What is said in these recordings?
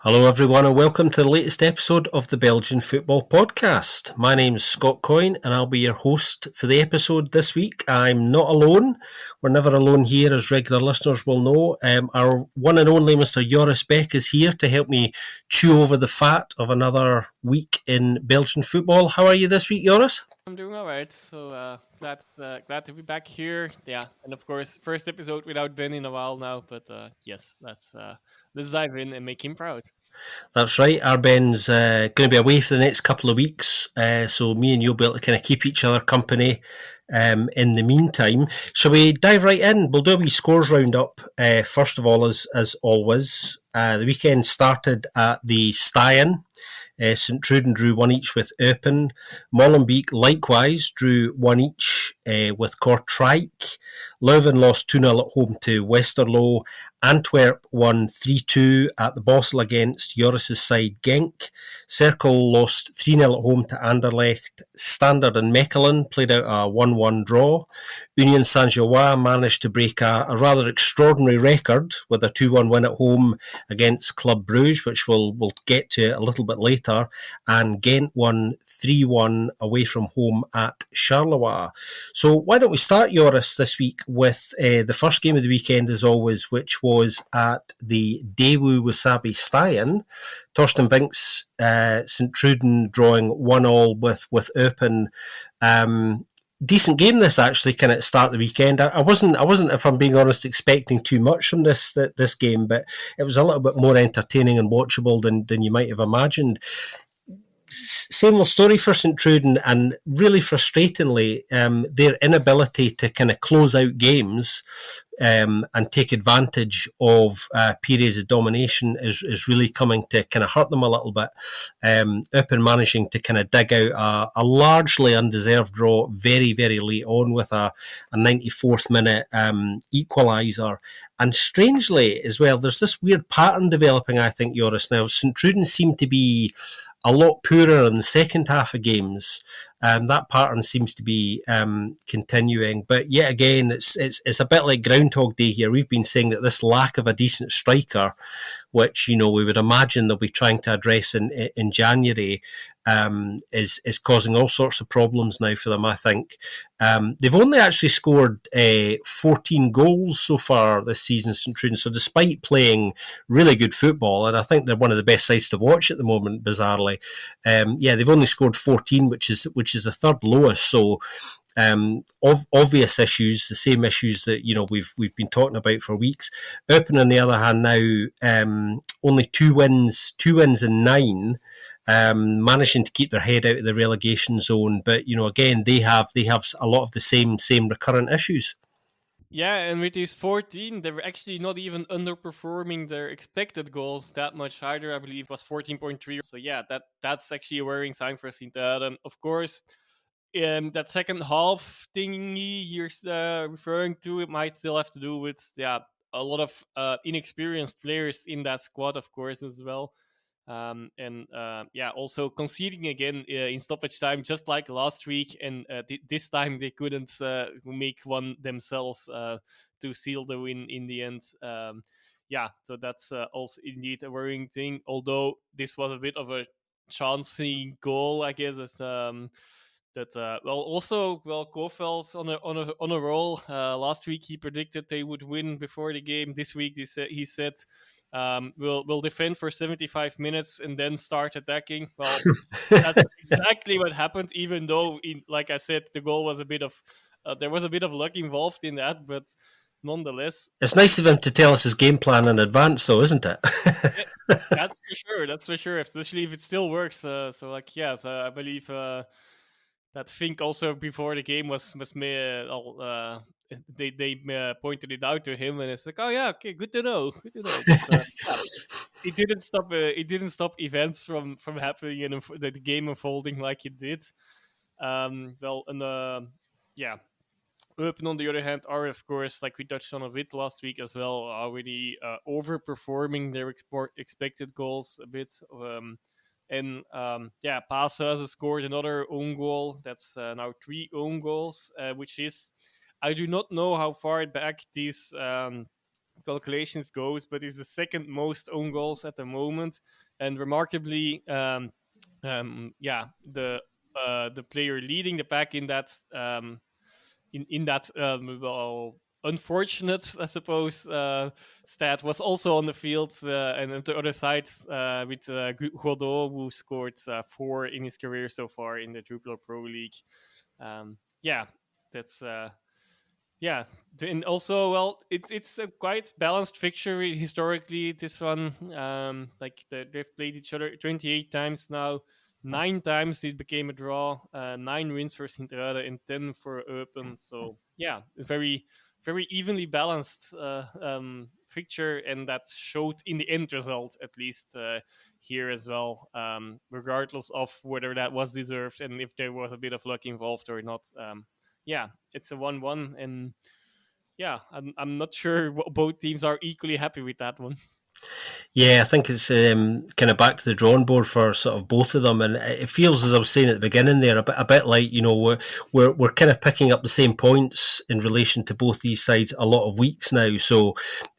Hello, everyone, and welcome to the latest episode of the Belgian Football Podcast. My name's Scott Coyne, and I'll be your host for the episode this week. I'm not alone. We're never alone here, as regular listeners will know. Our one and only Mr. Joris Beck is here to help me chew over the fat of another week in Belgian football. How are you this week, Joris? I'm doing all right. So glad to be back here. Yeah, and of course, first episode without Ben in a while now. But yes, let's dive in and make him proud. That's right. Our Ben's going to be away for the next couple of weeks, so me and you'll be able to kind of keep each other company in the meantime. Shall we dive right in? We'll do a wee scores roundup. First of all, as always, the weekend started at the Steyr. St Truden drew one each with Eupen. Molenbeek likewise drew one each with Kortrijk. Leuven lost 2-0 at home to Westerlo. Antwerp won 3-2 at the Bossel against Joris' side Genk. Cercle lost 3-0 at home to Anderlecht. Standard and Mechelen played out a 1-1 draw. Union Saint-Gilloise managed to break a rather extraordinary record with a 2-1 win at home against Club Bruges, which we'll get to a little bit later. And Ghent won 3-1 away from home at Charleroi. So why don't we start, Joris, this week with the first game of the weekend, as always, which was at the Daewoo Wasabi Steyr. Torsten Vinks, St Truden drawing 1-1 with Eupen. Decent game this actually, kind of start the weekend. I wasn't, if I'm being honest, expecting too much from this game, but it was a little bit more entertaining and watchable than you might have imagined. Same old story for St Truden, and really frustratingly, their inability to kind of close out games and take advantage of periods of domination is really coming to kind of hurt them a little bit. Eupen managing to kind of dig out a largely undeserved draw very, very late on with a 94th minute equaliser. And strangely as well, there's this weird pattern developing, I think, Joris. Now, St Truden seem to be a lot poorer in the second half of games. That pattern seems to be continuing, but yet again, it's a bit like Groundhog Day here. We've been saying that this lack of a decent striker, which we would imagine they'll be trying to address in January, is causing all sorts of problems now for them. I think they've only actually scored 14 goals so far this season, St Truden. So despite playing really good football, and I think they're one of the best sides to watch at the moment, bizarrely, they've only scored 14, which is the third lowest. So obvious issues, the same issues that we've been talking about for weeks. Eupen, on the other hand, now only two wins in 9, managing to keep their head out of the relegation zone. But again, they have a lot of the same recurrent issues. Yeah, and with these 14, they're actually not even underperforming their expected goals that much either. I believe it was 14.3. So yeah, that's actually a worrying sign for Sint Truiden. Of course, that second half thingy you're referring to, it might still have to do with a lot of inexperienced players in that squad, of course, as well. Also conceding again in stoppage time, just like last week, and this time they couldn't make one themselves to seal the win in the end. So that's also indeed a worrying thing. Although this was a bit of a chancey goal, I guess. Kofeld on a roll. Last week he predicted they would win before the game. This week he said we'll defend for 75 minutes and then start attacking. Well, that's exactly what happened. Even though, like I said, the goal was a bit of there was a bit of luck involved in that, but nonetheless, it's nice of him to tell us his game plan in advance, though, isn't it? That's for sure. That's for sure. Especially if it still works. I believe. That Fink also before the game was they pointed it out to him, and it's like, oh yeah, okay, good to know. But, it didn't stop events from happening and the game unfolding like it did. Eupen, on the other hand, are, of course, like we touched on a bit last week as well, already overperforming their expected goals a bit. Paase has scored another own goal. That's now 3 own goals, which is, I do not know how far back these calculations goes, but he's the second most own goals at the moment. And remarkably, the player leading the pack in that well, unfortunate, I suppose, stat was also on the field, and on the other side with Godot, who scored 4 in his career so far in the Jupiler Pro League. Yeah, that's yeah, and also, well, it's a quite balanced fixture historically. This one, they've played each other 28 times now. 9 times it became a draw. 9 wins for Sint-Truiden and 10 for Eupen. So yeah, very very evenly balanced fixture, and that showed in the end result at least here as well. Regardless of whether that was deserved and if there was a bit of luck involved or not. Yeah, it's a 1-1, and yeah, I'm not sure both teams are equally happy with that one. Yeah, I think it's kind of back to the drawing board for sort of both of them, and it feels, as I was saying at the beginning there, a bit like, you know, we're kind of picking up the same points in relation to both these sides a lot of weeks now, so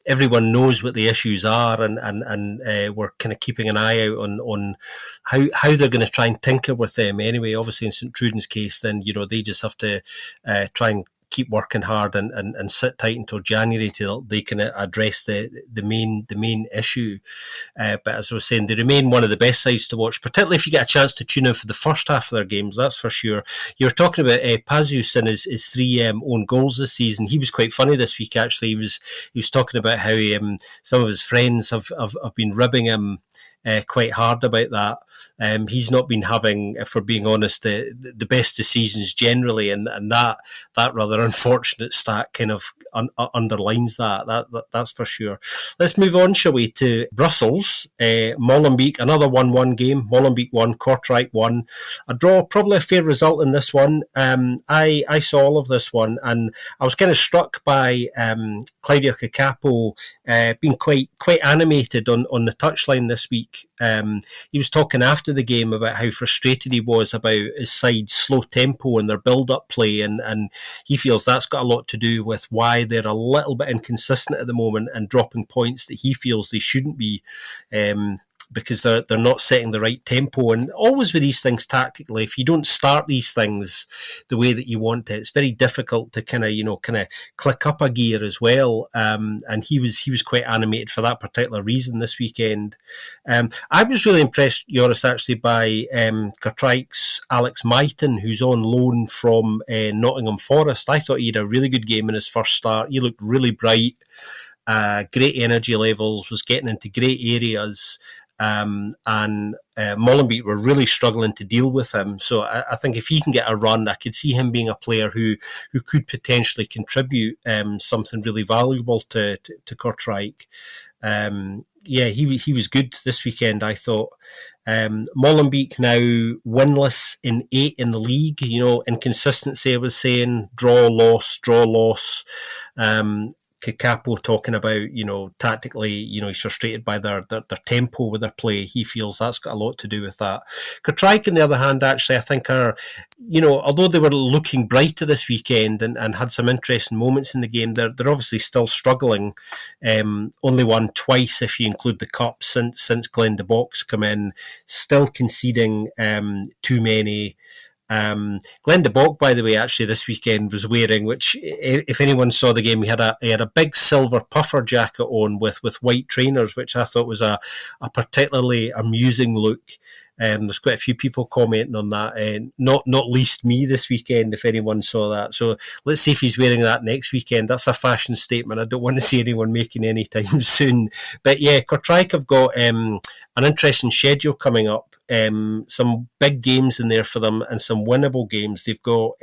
everyone knows what the issues are, and we're kind of keeping an eye out on how they're going to try and tinker with them. Anyway, obviously in St Truiden's case, then you know they just have to try and keep working hard and sit tight until January till they can address the main issue. But as I was saying, they remain one of the best sides to watch, particularly if you get a chance to tune in for the first half of their games. That's for sure. You were talking about Pazus and his 3 own goals this season. He was quite funny this week. Actually, he was talking about how some of his friends have been ribbing him quite hard about that. He's not been having, if we're being honest, the best of seasons generally, and that rather unfortunate stat kind of underlines that's for sure. Let's move on, shall we, to Brussels. Molenbeek, another 1-1 game. Molenbeek 1, Kortrijk 1. A draw, probably a fair result in this one. I saw all of this one, and I was kind of struck by Claudio Cacapo being quite animated on the touchline this week. He was talking after the game about how frustrated he was about his side's slow tempo and their build-up play, and he feels that's got a lot to do with why they're a little bit inconsistent at the moment and dropping points that he feels they shouldn't be. Because they're not setting the right tempo. And always with these things tactically, if you don't start these things the way that you want it, it's very difficult to kind of click up a gear as well. And he was quite animated for that particular reason this weekend. I was really impressed, Joris, actually, by Kortrijk's Alex Maiton, who's on loan from Nottingham Forest. I thought he had a really good game in his first start. He looked really bright. Great energy levels, was getting into great areas. And Molenbeek were really struggling to deal with him. So I think if he can get a run, I could see him being a player who could potentially contribute something really valuable to Kortrijk. He was good this weekend, I thought. Molenbeek now winless in 8 in the league. You know, inconsistency, I was saying, draw, loss. Cacapo talking about, you know, tactically, you know, he's frustrated by their tempo with their play. He feels that's got a lot to do with that. Kortrijk, on the other hand, actually, I think are, you know, although they were looking brighter this weekend and had some interesting moments in the game, they're obviously still struggling. Only won twice if you include the cup since Glenn de Bock's come in. Still conceding too many. Glenn de Bock, by the way, actually this weekend was wearing, which if anyone saw the game, he had a big silver puffer jacket on with white trainers, which I thought was a particularly amusing look. There's quite a few people commenting on that, not least me this weekend, if anyone saw that. So let's see if he's wearing that next weekend. That's a fashion statement. I don't want to see anyone making any time soon. But yeah, Kortrijk have got an interesting schedule coming up. Some big games in there for them and some winnable games. They've got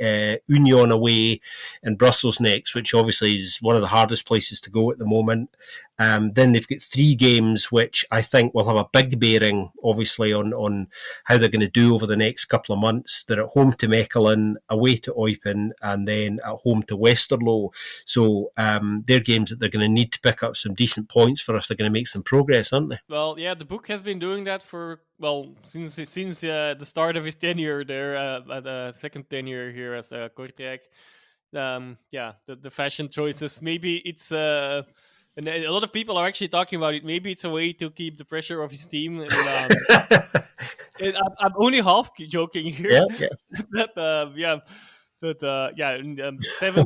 Union away in Brussels next, which obviously is one of the hardest places to go at the moment. Then they've got 3 games which I think will have a big bearing, obviously, on how they're going to do over the next couple of months. They're at home to Mechelen, away to Eupen, and then at home to Westerlo. So they're games that they're going to need to pick up some decent points for if they're going to make some progress, aren't they? Well, yeah, the book has been doing that for, well, since the start of his tenure there, at the second tenure here as Kortrijk. The fashion choices. Maybe it's And a lot of people are actually talking about it. Maybe it's a way to keep the pressure off his team. And I'm only half joking here. Yeah, yeah. But yeah, but yeah, seven.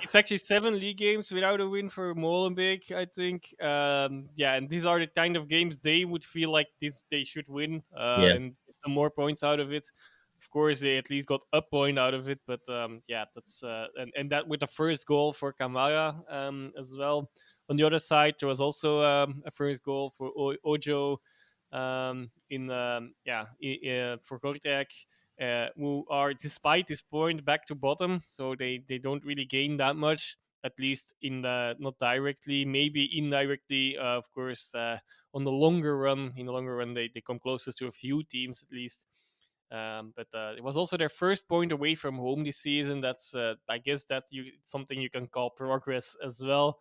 It's actually 7 league games without a win for Molenbeek, I think. Yeah, and these are the kind of games they would feel like they should win Yeah. and get some more points out of it. Of course, they at least got a point out of it, but yeah, that's and that with the first goal for Kamara as well. On the other side, there was also a first goal for Ojo in for Kortrijk, who are, despite this point, back to bottom, so they don't really gain that much, at least in not directly, maybe indirectly, of course. On the longer run, they come closest to a few teams at least. But it was also their first point away from home this season. That's I guess that something you can call progress as well.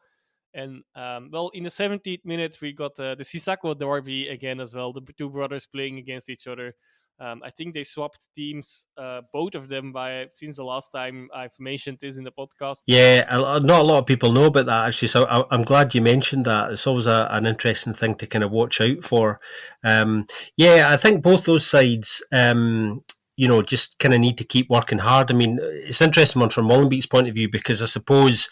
And well, in the 17th minute, we got the Sissako derby again as well. The two brothers playing against each other. I think they swapped teams, both of them, since the last time I've mentioned this in the podcast. Yeah, not a lot of people know about that actually. So I'm glad you mentioned that. It's always an interesting thing to kind of watch out for. Yeah, I think both those sides, just kind of need to keep working hard. I mean, it's an interesting one from Molenbeek's point of view because I suppose,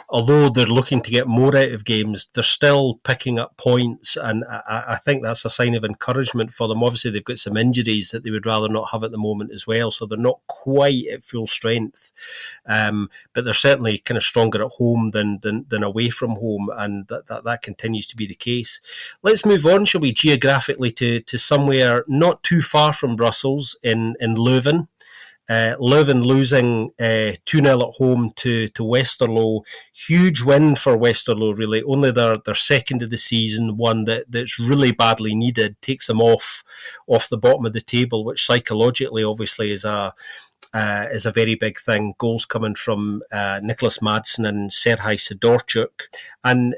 although they're looking to get more out of games, they're still picking up points, and I think that's a sign of encouragement for them. Obviously, they've got some injuries that they would rather not have at the moment as well, so they're not quite at full strength. But they're certainly kind of stronger at home than away from home, and that continues to be the case. Let's move on, shall we, geographically to somewhere not too far from Brussels in Leuven. Leuven losing 2-0 at home to Westerlo. Huge win for Westerlo, really. Only their second of the season, one that's really badly needed, takes them off the bottom of the table, which psychologically obviously is a very big thing. Goals coming from Nicholas Madsen and Serhij Sidorchuk. And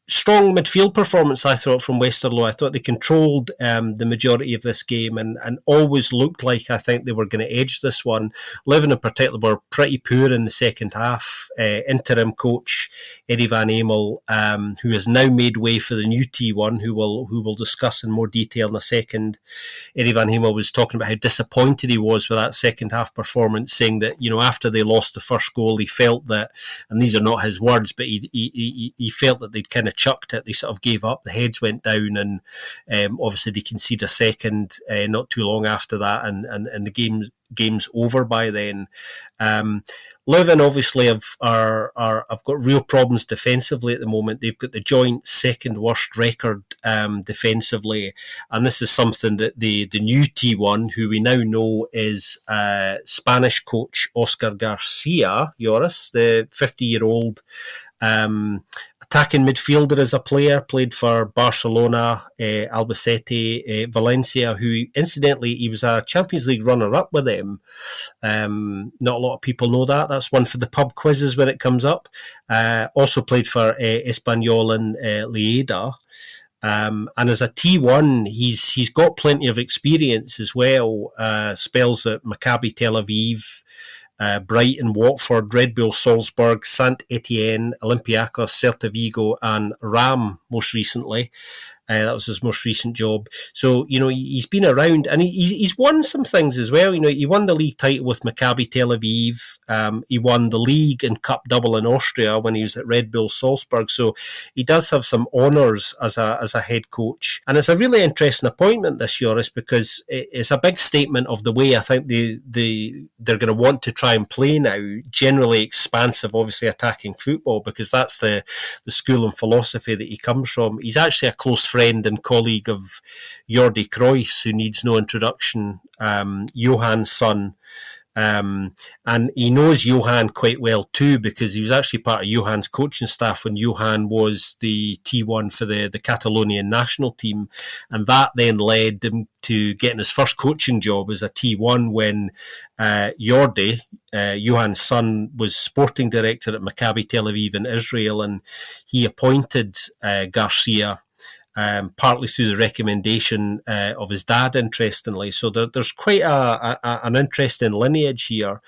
strong midfield performance, I thought, from Westerlo. I thought they controlled the majority of this game and always looked like I think they were going to edge this one. Leuven in particular were pretty poor in the second half. Interim coach Eddie Van Emel, who has now made way for the new T1, who we'll discuss in more detail in a second. Eddie Van Emel was talking about how disappointed he was with that second half performance, saying that, after they lost the first goal, he felt that, and these are not his words, but he felt that they'd kind of chucked it. They sort of gave up. The heads went down, and obviously they conceded a second not too long after that, and the game's over by then. Leuven obviously have got real problems defensively at the moment. They've got the joint second worst record defensively, and this is something that the new T1, who we now know is Spanish coach Oscar Garcia, Joris, the 50-year-old attacking midfielder as a player, played for Barcelona, Albacete, Valencia, who incidentally he was a Champions League runner-up with them. Not a lot of people know that. That's one for the pub quizzes when it comes up. Also played for Espanyol and Lleida. And as a T1, he's got plenty of experience as well. Spells at Maccabi Tel Aviv, Brighton, Watford, Red Bull Salzburg, Saint Etienne, Olympiacos, Celta Vigo, and Ram most recently. That was his most recent job. So, he's been around, and he's won some things as well. He won the league title with Maccabi Tel Aviv. He won the league and cup double in Austria when he was at Red Bull Salzburg. So he does have some honours as a head coach. And it's a really interesting appointment, this, Joris, because it's a big statement of the way I think they're going to want to try and play now. Generally expansive, obviously attacking football, because that's the school and philosophy that he comes from. He's actually a close friend and colleague of Jordi Cruyff, who needs no introduction, Johan's son. And he knows Johan quite well too, because he was actually part of Johan's coaching staff when Johan was the T1 for the Catalonian national team, and that then led him to getting his first coaching job as a T1 when Jordi, Johan's son, was sporting director at Maccabi Tel Aviv in Israel, and he appointed Garcia partly through the recommendation of his dad, interestingly. So there's quite an interesting lineage here.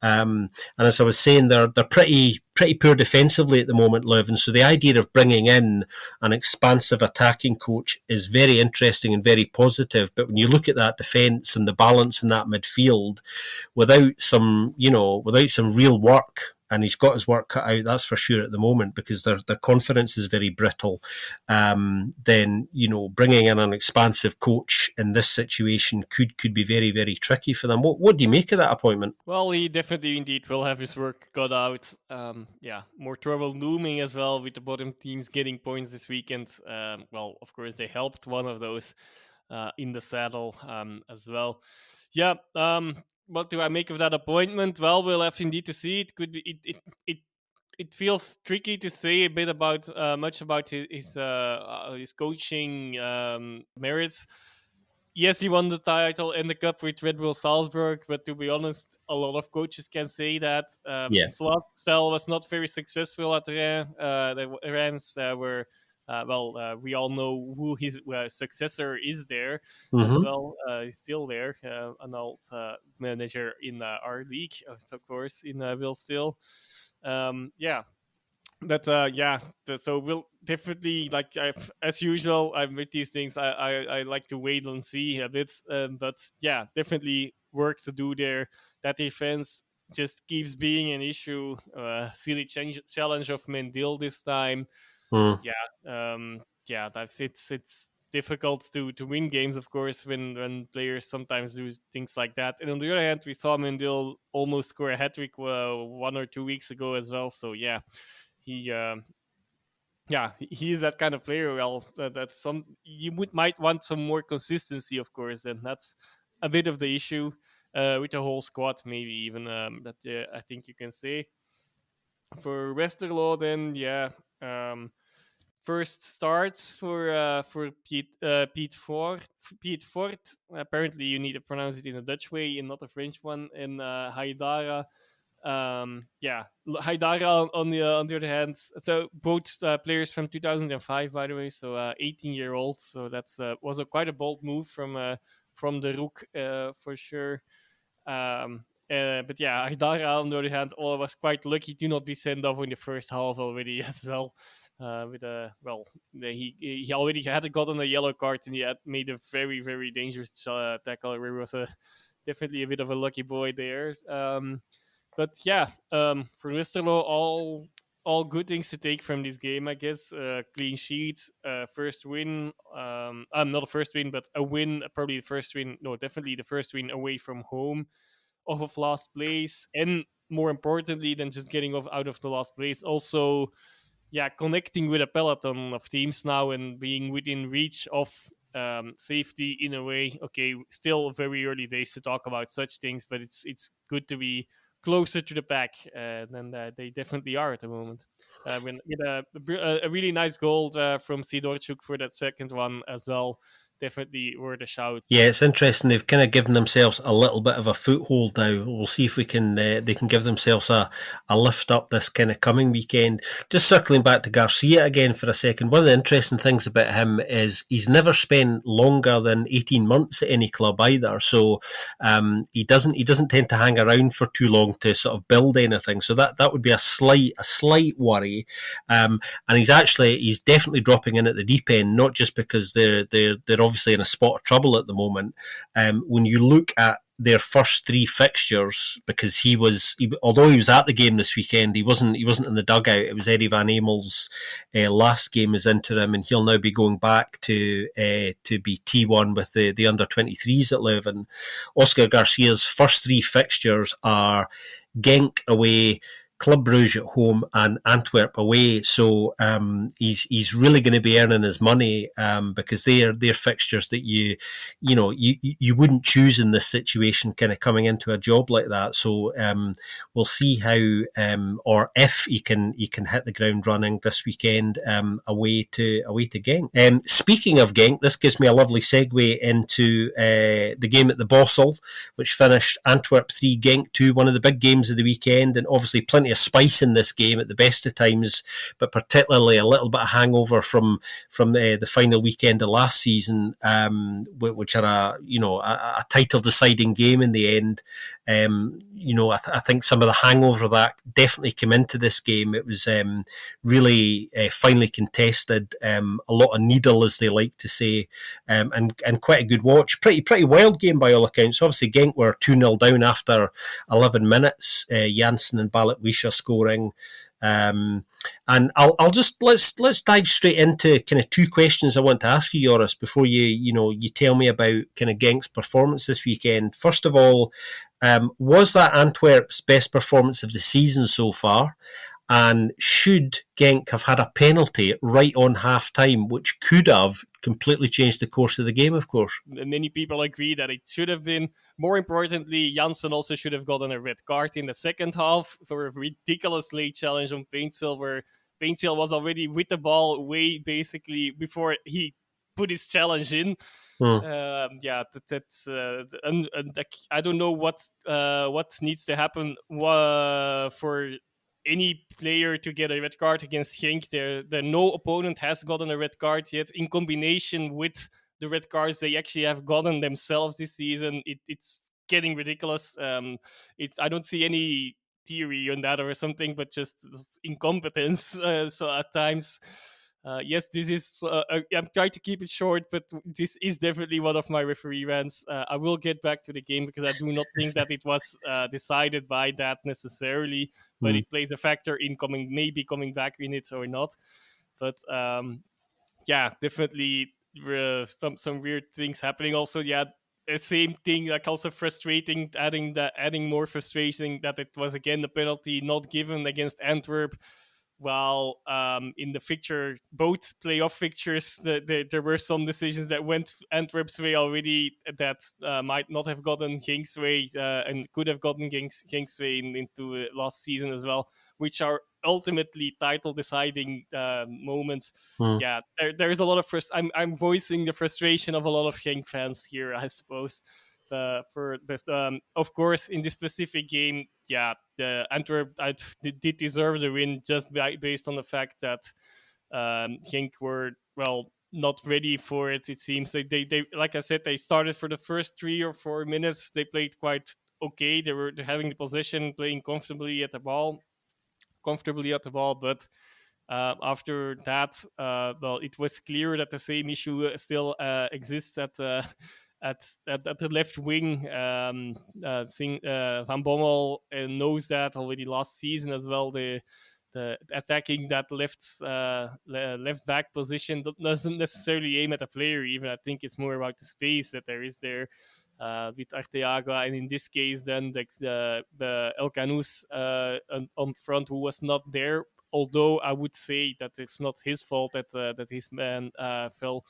And as I was saying, they're pretty poor defensively at the moment, Leuven. So the idea of bringing in an expansive attacking coach is very interesting and very positive. But when you look at that defence and the balance in that midfield, without some real work, and he's got his work cut out, that's for sure at the moment, because their confidence is very brittle. Then bringing in an expansive coach in this situation could be very, very tricky for them. What do you make of that appointment? Well, he definitely indeed will have his work cut out. More trouble looming as well with the bottom teams getting points this weekend. Well, of course they helped one of those in the saddle as well. Yeah. What do I make of that appointment? Well, we'll have indeed to see. It could be it feels tricky to say a bit about much about his coaching merits. Yes, he won the title and the cup with Red Bull Salzburg, but to be honest, a lot of coaches can say that. Yeah. His last spell was not very successful at Rennes. The Rennes were, we all know who his successor is there as well. He's still there, an old manager in our league, of course, in Will Still. But so we'll definitely, like, as usual, I'm with these things. I like to wait and see a bit, but yeah, definitely work to do there. That defense just keeps being an issue. Silly challenge of Mendil this time. It's difficult to win games, of course, when players sometimes do things like that. And on the other hand, we saw Mendil almost score a hat-trick 1 or 2 weeks ago as well. So yeah. He is that kind of player. Well, that's might want some more consistency, of course, and that's a bit of the issue with the whole squad, maybe even that I think you can say. For Westerlo, then first starts for Piet Fort. Apparently, you need to pronounce it in a Dutch way and not a French one. And Haidara. Haidara on the other hand. So both players from 2005, by the way. So 18-year-old. So that's was quite a bold move from the Rook for sure. But yeah, Haidara on the other hand, was quite lucky to not be sent off in the first half already as well. He already had gotten a yellow card and he had made a very, very dangerous tackle. He was definitely a bit of a lucky boy there. But yeah, for Westerlo, all good things to take from this game, I guess. Clean sheet, first win. Not a first win, but a win. Probably the first win. No, definitely the first win away from home of last place. And more importantly than just getting out of the last place, also, connecting with a peloton of teams now and being within reach of safety in a way. Okay, still very early days to talk about such things, but it's good to be closer to the pack than they definitely are at the moment. With a really nice goal from Sidorchuk for that second one as well. Definitely worth a shout. Yeah, it's interesting. They've kind of given themselves a little bit of a foothold now. We'll see if they can give themselves a lift up this kind of coming weekend. Just circling back to Garcia again for a second. One of the interesting things about him is he's never spent longer than 18 months at any club either. So he doesn't tend to hang around for too long to sort of build anything. So that would be a slight worry. And he's definitely dropping in at the deep end, not just because they're obviously in a spot of trouble at the moment. When you look at their first three fixtures, because although he was at the game this weekend, he wasn't in the dugout. It was Eddie Van Emel's last game as interim, and he'll now be going back to be T1 with the under 23s at Leuven. Oscar Garcia's first three fixtures are Genk away, Club Brugge at home, and Antwerp away. So he's really going to be earning his money because they're fixtures that you wouldn't choose in this situation, kind of coming into a job like that. So we'll see how or if he can hit the ground running this weekend away to Genk. Speaking of Genk, this gives me a lovely segue into the game at the Bossel, which finished Antwerp 3, Genk 2, one of the big games of the weekend, and obviously plenty of spice in this game at the best of times, but particularly a little bit of hangover from the final weekend of last season, which are a title deciding game in the end. I think some of the hangover of that definitely came into this game. It was really finely contested, a lot of needle, as they like to say, and quite a good watch. Pretty wild game by all accounts. Obviously, Genk were 2-0 down after 11 minutes. Janssen and Balatwisha scoring. And I'll just let's dive straight into kind of two questions I want to ask you, Joris, before you tell me about kind of Genk's performance this weekend. First of all, was that Antwerp's best performance of the season so far? And should Genk have had a penalty right on half time, which could have completely changed the course of the game, of course? Many people agree that it should have been. More importantly, Janssen also should have gotten a red card in the second half for a ridiculous late challenge on Paintsil, where Paintsil was already with the ball way basically before he put his challenge in. That's I don't know what needs to happen for any player to get a red card against Genk. There no opponent has gotten a red card yet. In combination with the red cards they actually have gotten themselves this season, it's getting ridiculous. I don't see any theory on that or something, but just incompetence. So at times. Yes, this is. I'm trying to keep it short, but this is definitely one of my referee rants. I will get back to the game because I do not think that it was decided by that necessarily, but it plays a factor in maybe coming back in it or not. But definitely some weird things happening. Also, the same thing, like also frustrating, adding more frustration that it was again the penalty not given against Antwerp. While in the fixture, both playoff fixtures, there were some decisions that went Antwerp's way already that might not have gotten Genk's way and could have gotten Genk's way into last season as well, which are ultimately title deciding moments. Yeah, there's a lot of I'm voicing the frustration of a lot of Genk fans here, I suppose. Of course, in this specific game, the Antwerp did deserve the win just based on the fact that Genk were not ready for it. It seems they like I said, they started for the first 3 or 4 minutes. They played quite okay. They're having the possession, playing comfortably at the ball, but after that, it was clear that the same issue still exists at the left wing. Van Bommel knows that already last season as well. The attacking that left back position doesn't necessarily aim at a player. Even I think it's more about the space that there is there. With Arteaga, and in this case, then the El Canus on front, who was not there. Although I would say that it's not his fault that his man fell.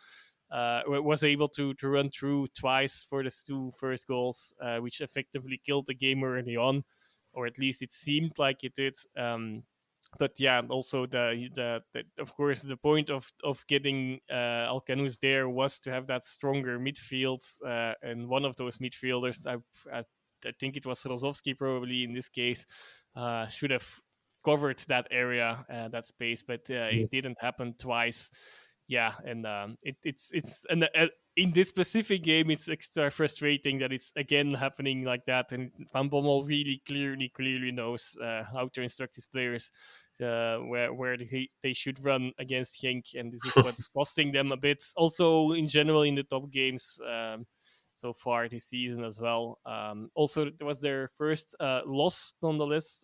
Was able to run through twice for the 2 first goals, which effectively killed the game early on, or at least it seemed like it did. But also the of course the point of getting Alcanus there was to have that stronger midfield, and one of those midfielders, I think it was Rozovsky probably in this case, should have covered that area, that space, but it didn't happen twice. And it's in this specific game, it's extra frustrating that it's again happening like that. And Van Bommel really clearly knows how to instruct his players where they should run against Genk, and this is what's costing them a bit. Also, in general, in the top games so far this season as well. Also, it was their first loss, nonetheless.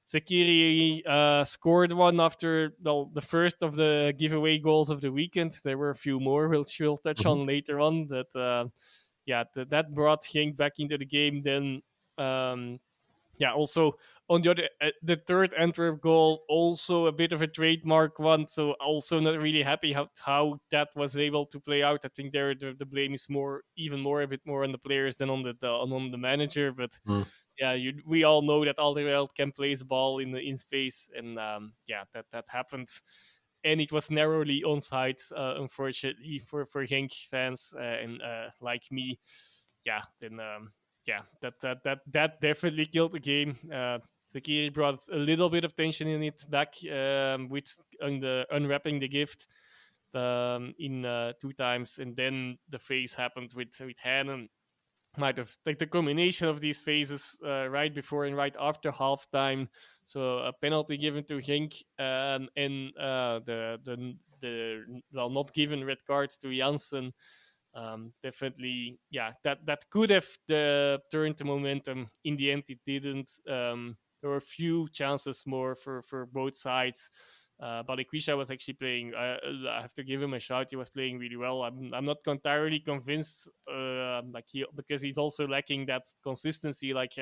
Sekiri scored one after the first of the giveaway goals of the weekend. There were a few more, which we'll touch on later on. That brought Genk back into the game. Then, also on the other, the third Antwerp goal, also a bit of a trademark one. So also not really happy how that was able to play out. I think there the blame is a bit more on the players than on the manager, but. We all know that Alderweireld can place the ball in space, and that happened, and it was narrowly onside, unfortunately for Genk fans and like me. That definitely killed the game. Zakiri brought a little bit of tension in it back with unwrapping the gift in 2 times, and then the phase happened with Hannon. Might have like the combination of these phases right before and right after halftime. So a penalty given to Genk, and the well, not given red cards to Janssen. Definitely, yeah, that could have turned the momentum. In the end, it didn't. There were a few chances more for both sides. Balikwisha was actually playing. I have to give him a shout. He was playing really well. I'm not entirely convinced, because he's also lacking that consistency, like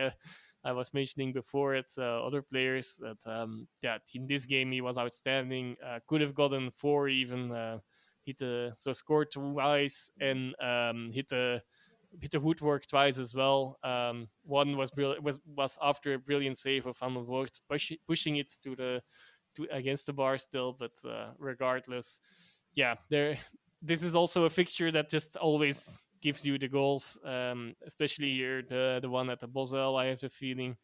I was mentioning before at other players. That in this game he was outstanding. Could have gotten 4 even. Scored twice and hit the woodwork twice as well. One was after a brilliant save of Van der Voort, pushing it to against the bar still, but regardless, yeah, this is also a fixture that just always gives you the goals, especially here the one at the Bosel. I have the feeling.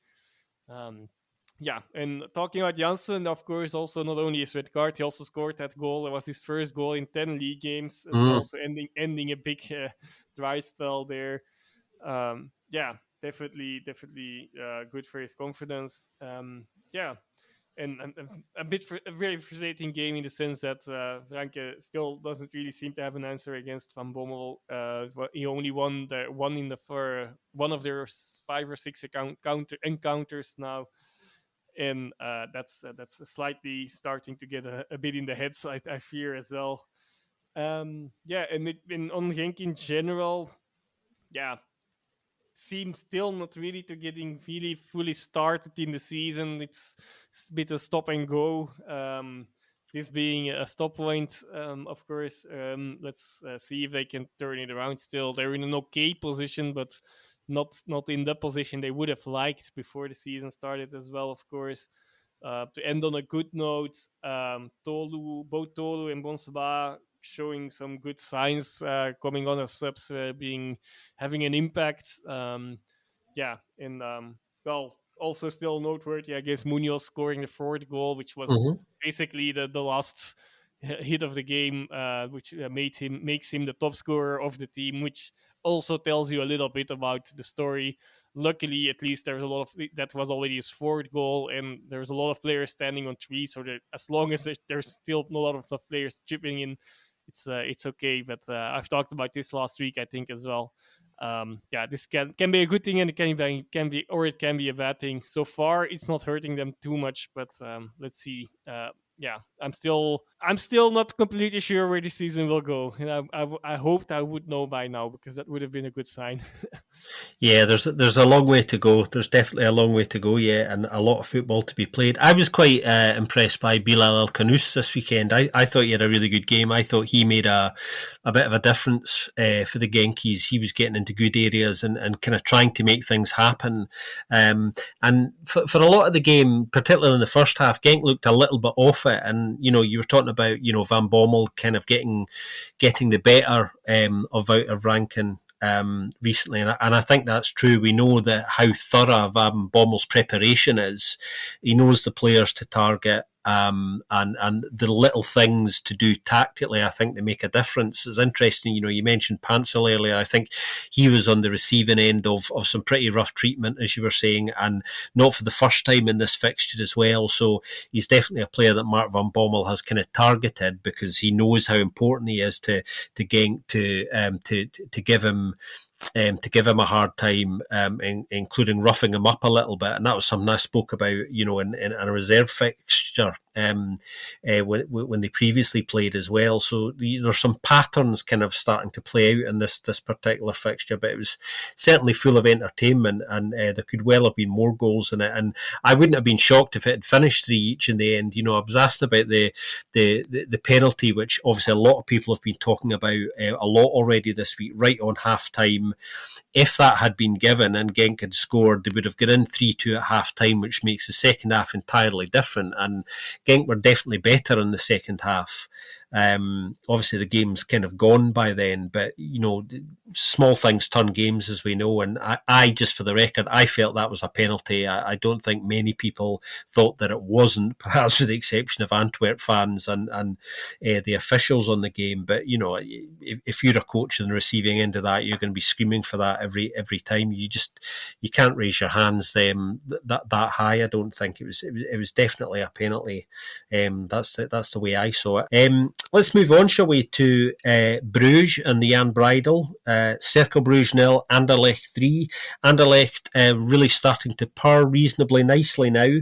Yeah, and talking about Janssen, of course, also not only his red card, he also scored that goal. It was his first goal in 10 league games as well, so ending a big dry spell there. Yeah, definitely good for his confidence. Yeah, and a a very frustrating game in the sense that Franke still doesn't really seem to have an answer against Van Bommel. He only won for one of their 5 or 6 encounters now, and that's slightly starting to get a bit in the heads. I fear as well. Yeah, and on Genk in general, yeah, seems still not really to getting really fully started in the season. It's a bit of stop and go. This being a stop point, of course. Let's see if they can turn it around. Still, they're in an okay position, but not in the position they would have liked before the season started as well. Of course. To end on a good note, both Tolu and Bonsaba showing some good signs, coming on as subs, having an impact. Yeah, and well, also still noteworthy, I guess, Munoz scoring the 4th goal, which was basically the last hit of the game, which makes him the top scorer of the team, which also tells you a little bit about the story. Luckily, at least there's a lot of that was already his 4th goal, and there's a lot of players standing on 3. So that as long as there's still a lot of players chipping in, it's okay. But I've talked about this last week, I think, as well. Yeah, this can be a good thing, and it can be or it can be a bad thing. So far, it's not hurting them too much, but let's see. Yeah, I'm still not completely sure where this season will go, and I hoped I would know by now, because that would have been a good sign. Yeah, there's a long way to go. There's definitely a long way to go, yeah, and a lot of football to be played. I was quite impressed by Bilal El Khanous this weekend. I thought he had a really good game. I thought he made a bit of a difference for the Genkies. He was getting into good areas and kind of trying to make things happen. And for a lot of the game, particularly in the first half, Genk looked a little bit off it. And you were talking about Van Bommel kind of getting the better of Rankin recently, and I think that's true. We know that how thorough Van Bommel's preparation is. He knows the players to target, and the little things to do tactically, I think, they make a difference. It's interesting, you mentioned Pansel earlier. I think he was on the receiving end of some pretty rough treatment, as you were saying, and not for the first time in this fixture as well. So he's definitely a player that Mark Van Bommel has kind of targeted, because he knows how important he is to Genk to give him. To give him a hard time, including roughing him up a little bit, and that was something I spoke about, in a reserve fixture when they previously played as well. So there's some patterns kind of starting to play out in this particular fixture, but it was certainly full of entertainment, and there could well have been more goals in it. And I wouldn't have been shocked if it had finished 3 each in the end. I was asking about the penalty, which obviously a lot of people have been talking about a lot already this week, right on half time. If that had been given and Genk had scored, they would have got in 3-2 at half time, which makes the second half entirely different. And Genk were definitely better in the second half. Obviously, the game's kind of gone by then, but small things turn games, as we know. And I just for the record, I felt that was a penalty. I don't think many people thought that it wasn't, perhaps with the exception of Antwerp fans and the officials on the game. But if you're a coach in the receiving end of that, you're going to be screaming for that every time. You can't raise your hands that high. I don't think it was definitely a penalty. That's the way I saw it. Let's move on, shall we, to Bruges and the Jan Bridal. Cercle Bruges 0, Anderlecht 3. Anderlecht really starting to purr reasonably nicely now.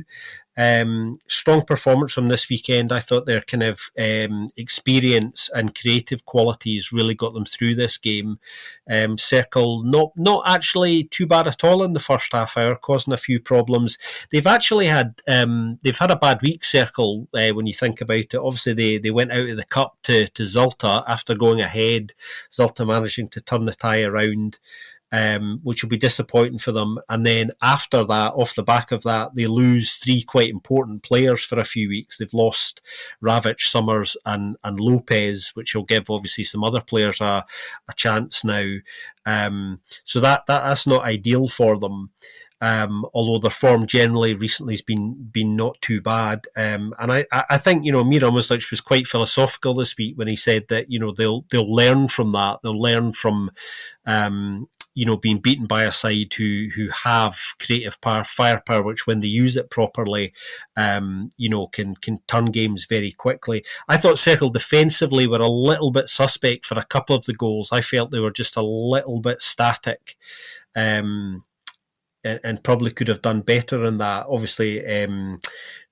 Strong performance from this weekend. I thought their kind of experience and creative qualities really got them through this game. Cercle not actually too bad at all in the first half hour, causing a few problems. They've actually had a bad week, Cercle, when you think about it. Obviously they went out of the cup to Zulte after going ahead. Zulte managing to turn the tie around. Which will be disappointing for them. And then after that, off the back of that, they lose three quite important players for a few weeks. They've lost Ravic, Summers and Lopez, which will give obviously some other players a chance now. So that's not ideal for them. Although their form generally recently has been not too bad. And I think, Miran Muslic was quite philosophical this week when he said that, they'll learn from that. They'll learn from being beaten by a side who have creative power, firepower, which when they use it properly, can turn games very quickly. I thought Cercle defensively were a little bit suspect for a couple of the goals. I felt they were just a little bit static. And probably could have done better in that. Obviously,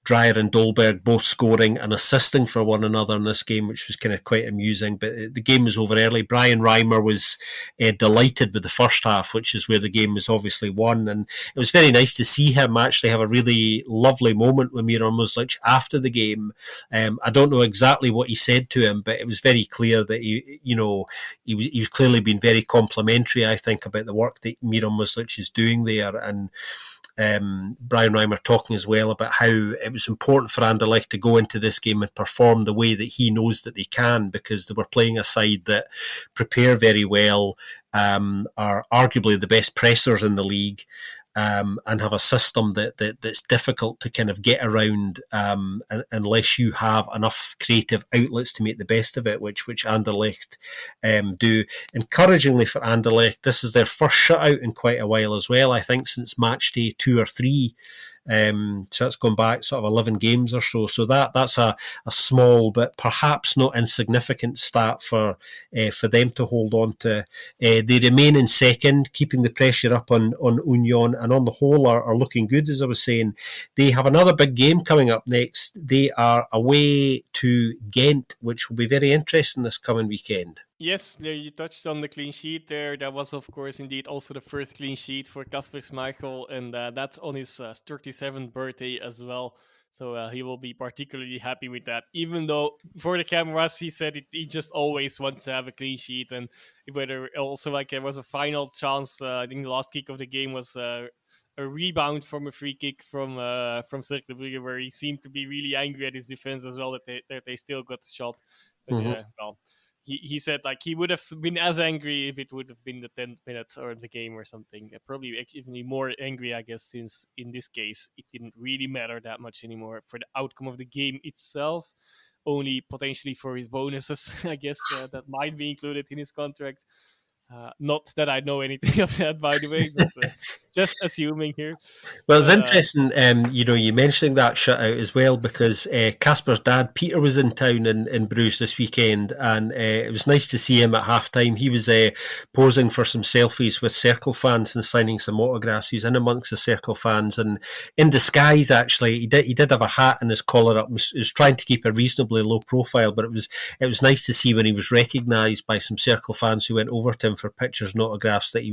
Dreyer and Dolberg both scoring and assisting for one another in this game, which was kind of quite amusing. But the game was over early. Brian Reimer was delighted with the first half, which is where the game was obviously won. And it was very nice to see him actually have a really lovely moment with Miran Muslic after the game. I don't know exactly what he said to him, but it was very clear that he was clearly been very complimentary, I think, about the work that Miran Muslic is doing there. And Brian Reimer talking as well about how it was important for Anderlecht to go into this game and perform the way that he knows that they can, because they were playing a side that prepare very well, are arguably the best pressers in the league, and have a system that's difficult to kind of get around unless you have enough creative outlets to make the best of it, which Anderlecht do. Encouragingly for Anderlecht, this is their first shutout in quite a while as well, I think since Matchday 2 or 3. So that's gone back sort of 11 games or so. So that's a small but perhaps not insignificant stat for them to hold on to. They remain in second, keeping the pressure up on Union, and on the whole are looking good, as I was saying. They have another big game coming up next. They are away to Ghent, which will be very interesting this coming weekend. Yes, you touched on the clean sheet there. That was, of course, indeed also the first clean sheet for Kasper Schmeichel, and that's on his 37th birthday as well. So he will be particularly happy with that. Even though for the cameras, he said he just always wants to have a clean sheet, and whether also like there was a final chance. I think the last kick of the game was a rebound from a free kick from Cercle Brugge, where he seemed to be really angry at his defense as well that they still got shot. But well. He said like he would have been as angry if it would have been the 10th minutes or the game or something. Probably even more angry, I guess, since in this case it didn't really matter that much anymore for the outcome of the game itself. Only potentially for his bonuses, I guess, that might be included in his contract. Not that I know anything of that, by the way, but just assuming here. Well, it's interesting, you mentioning that shutout as well, because Casper's dad, Peter, was in town in Bruges this weekend, and it was nice to see him at halftime. He was posing for some selfies with Cercle fans and signing some autographs. He was in amongst the Cercle fans, and in disguise, actually, he did have a hat and his collar up. He was trying to keep a reasonably low profile, but it was nice to see when he was recognised by some Cercle fans who went over to him for pictures and autographs that he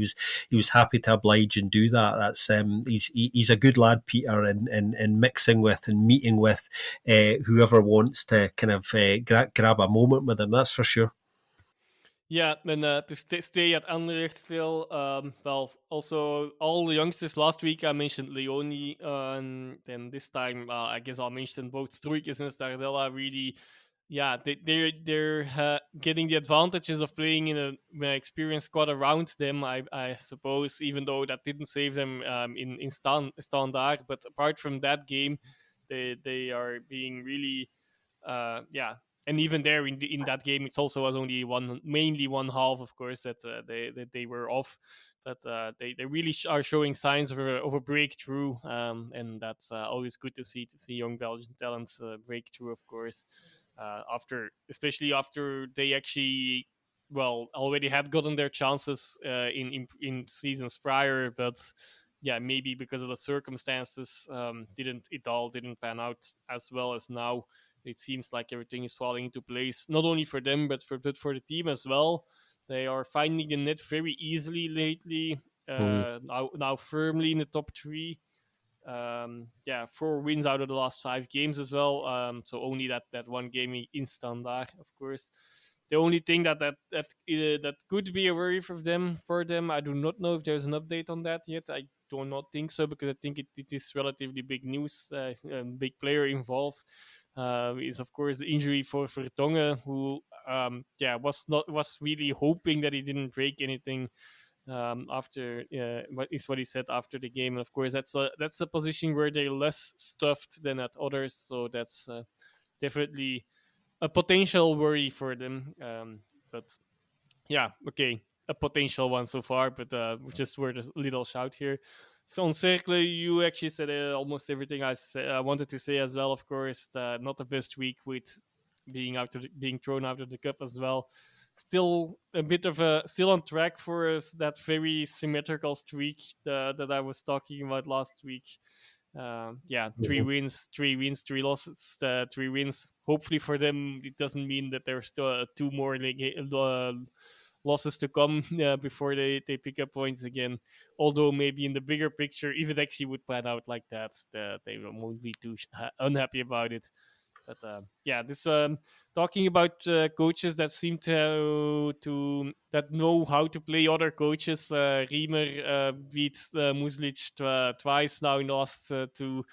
was happy to oblige and do that. That's he's a good lad, Peter, and mixing with and meeting with whoever wants to kind of grab a moment with him. That's for sure. Yeah, and to stay at Anderlecht still, well, also all the youngsters last week I mentioned Leone, and then this time I guess I'll mention both Struikens and Stardella really yeah, they're getting the advantages of playing in an experienced squad around them. I suppose, even though that didn't save them in Standard, but apart from that game, they are being really yeah. And even there in that game, it also was only mainly one half, of course, that they were off, but they really are showing signs of a breakthrough, and that's always good to see young Belgian talents break through, of course, especially after they actually already had gotten their chances in seasons prior, but yeah, maybe because of the circumstances, didn't pan out as well as now. It seems like everything is falling into place, not only for them but for the team as well. They are finding the net very easily lately. Now firmly in the top three. Yeah, 4 wins out of the last 5 games as well. So only that one game in Standard, of course. The only thing that could be a worry for them, I do not know if there's an update on that yet. I do not think so, because I think it is relatively big news. Big player involved is of course the injury for Vertongen, who was really hoping that he didn't break anything after what he said after the game. And of course, that's a position where they're less stuffed than at others, so that's definitely a potential worry for them. But yeah, okay, a potential one so far, but just worth a little shout here. So on Cercle, you actually said almost everything I wanted to say as well. Of course, not the best week with being thrown out of the cup as well. Still a bit of still on track for that very symmetrical streak that I was talking about last week. Yeah, three Mhm. wins, 3 losses, 3 wins. Hopefully for them, it doesn't mean that there's still 2 more losses to come before they pick up points again. Although maybe in the bigger picture, if it actually would pan out like that, they won't be too unhappy about it. But yeah, this talking about coaches that seem to that know how to play other coaches. Riemer beat Muslic twice now in the last 2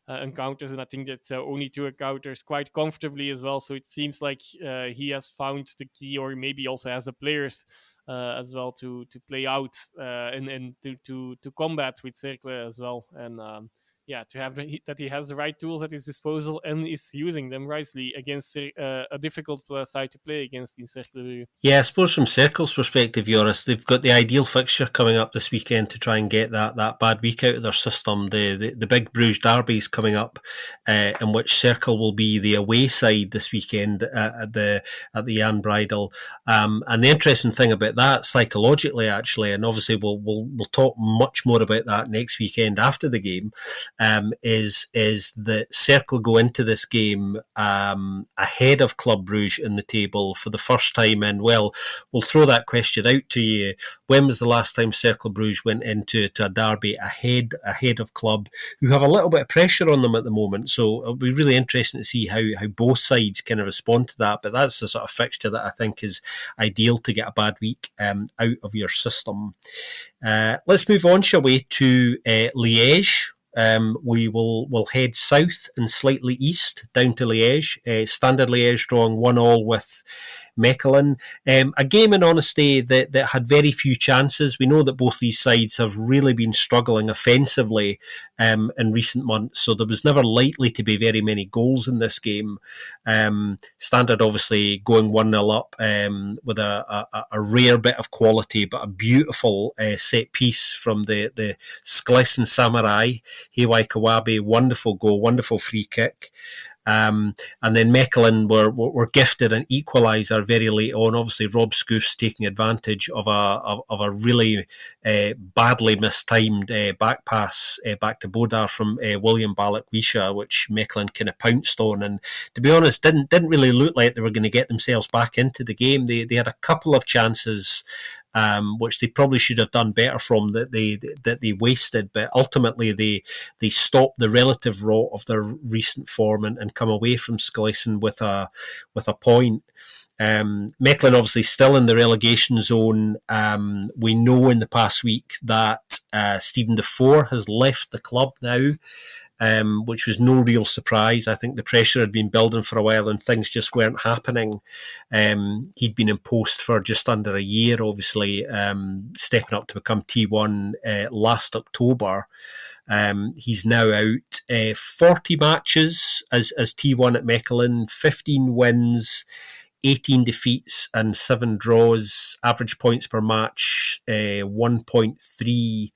encounters, and I think that's only 2 encounters quite comfortably as well. So it seems like he has found the key, or maybe also has the players as well to play out and to combat with Cercle as well. And yeah, to have that he has the right tools at his disposal and is using them wisely against a difficult side to play against in Cercle. Yeah, I suppose from Circle's perspective, Joris, they've got the ideal fixture coming up this weekend to try and get that bad week out of their system. The big Bruges derby is coming up, in which Circle will be the away side this weekend at the Jan Bridal. And the interesting thing about that psychologically, actually, and obviously we'll talk much more about that next weekend after the game, is that Circle go into this game ahead of Club Bruges in the table for the first time in, well, we'll throw that question out to you. When was the last time Cercle Bruges went into a derby ahead of Club, who have a little bit of pressure on them at the moment? So it'll be really interesting to see how both sides kind of respond to that. But that's the sort of fixture that I think is ideal to get a bad week out of your system. Let's move on, shall we, to Liège. We'll head south and slightly east down to Liège. Standard Liège drawing 1-1 with Mechelen. A game, in honesty, that had very few chances. We know that both these sides have really been struggling offensively in recent months, so there was never likely to be very many goals in this game. Standard obviously going 1-0 up with a rare bit of quality, but a beautiful set piece from the Sklessen Samurai, Heiwai Kawabe. Wonderful goal, wonderful free kick. And then Mechelen were gifted an equaliser very late on. Obviously, Rob Scoofs taking advantage of a really badly mistimed back pass back to Bodar from William Balak-Wisha, which Mechelen kind of pounced on. And to be honest, didn't really look like they were going to get themselves back into the game. They had a couple of chances, which they probably should have done better from, that they wasted, but ultimately they stopped the relative rot of their recent form and come away from Sklessen with a point. Mechelen obviously still in the relegation zone. We know in the past week that Steven Defour has left the club now. which was no real surprise. I think the pressure had been building for a while and things just weren't happening. He'd been in post for just under a year, obviously, stepping up to become T1 last October. He's now out 40 matches as T1 at Mechelen, 15 wins, 18 defeats and 7 draws, average points per match 1.3.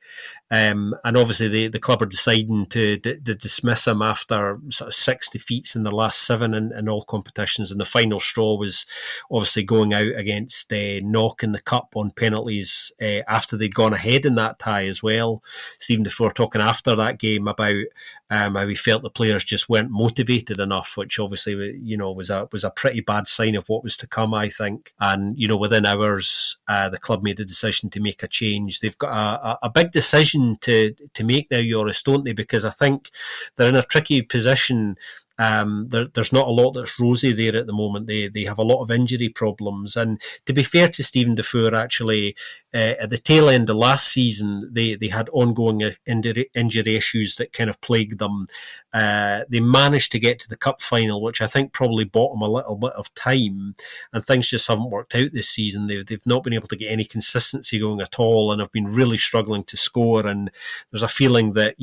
And obviously the club are deciding to dismiss him after sort of 6 defeats in the last 7 in all competitions. And the final straw was obviously going out against Knock in the Cup on penalties after they'd gone ahead in that tie as well. Steven Defour talking after that game about how he felt the players just weren't motivated enough, which obviously was a pretty bad sign of what was to come, I think. And within hours, the club made the decision to make a change. They've got a big decision to make now, Joris, don't they? Because I think they're in a tricky position. There's not a lot that's rosy there at the moment. They have a lot of injury problems, and to be fair to Steven Defour, actually, at the tail end of last season, they had ongoing injury issues that kind of plagued them. They managed to get to the cup final, which I think probably bought them a little bit of time, and things just haven't worked out this season. They've not been able to get any consistency going at all, and have been really struggling to score. And there's a feeling that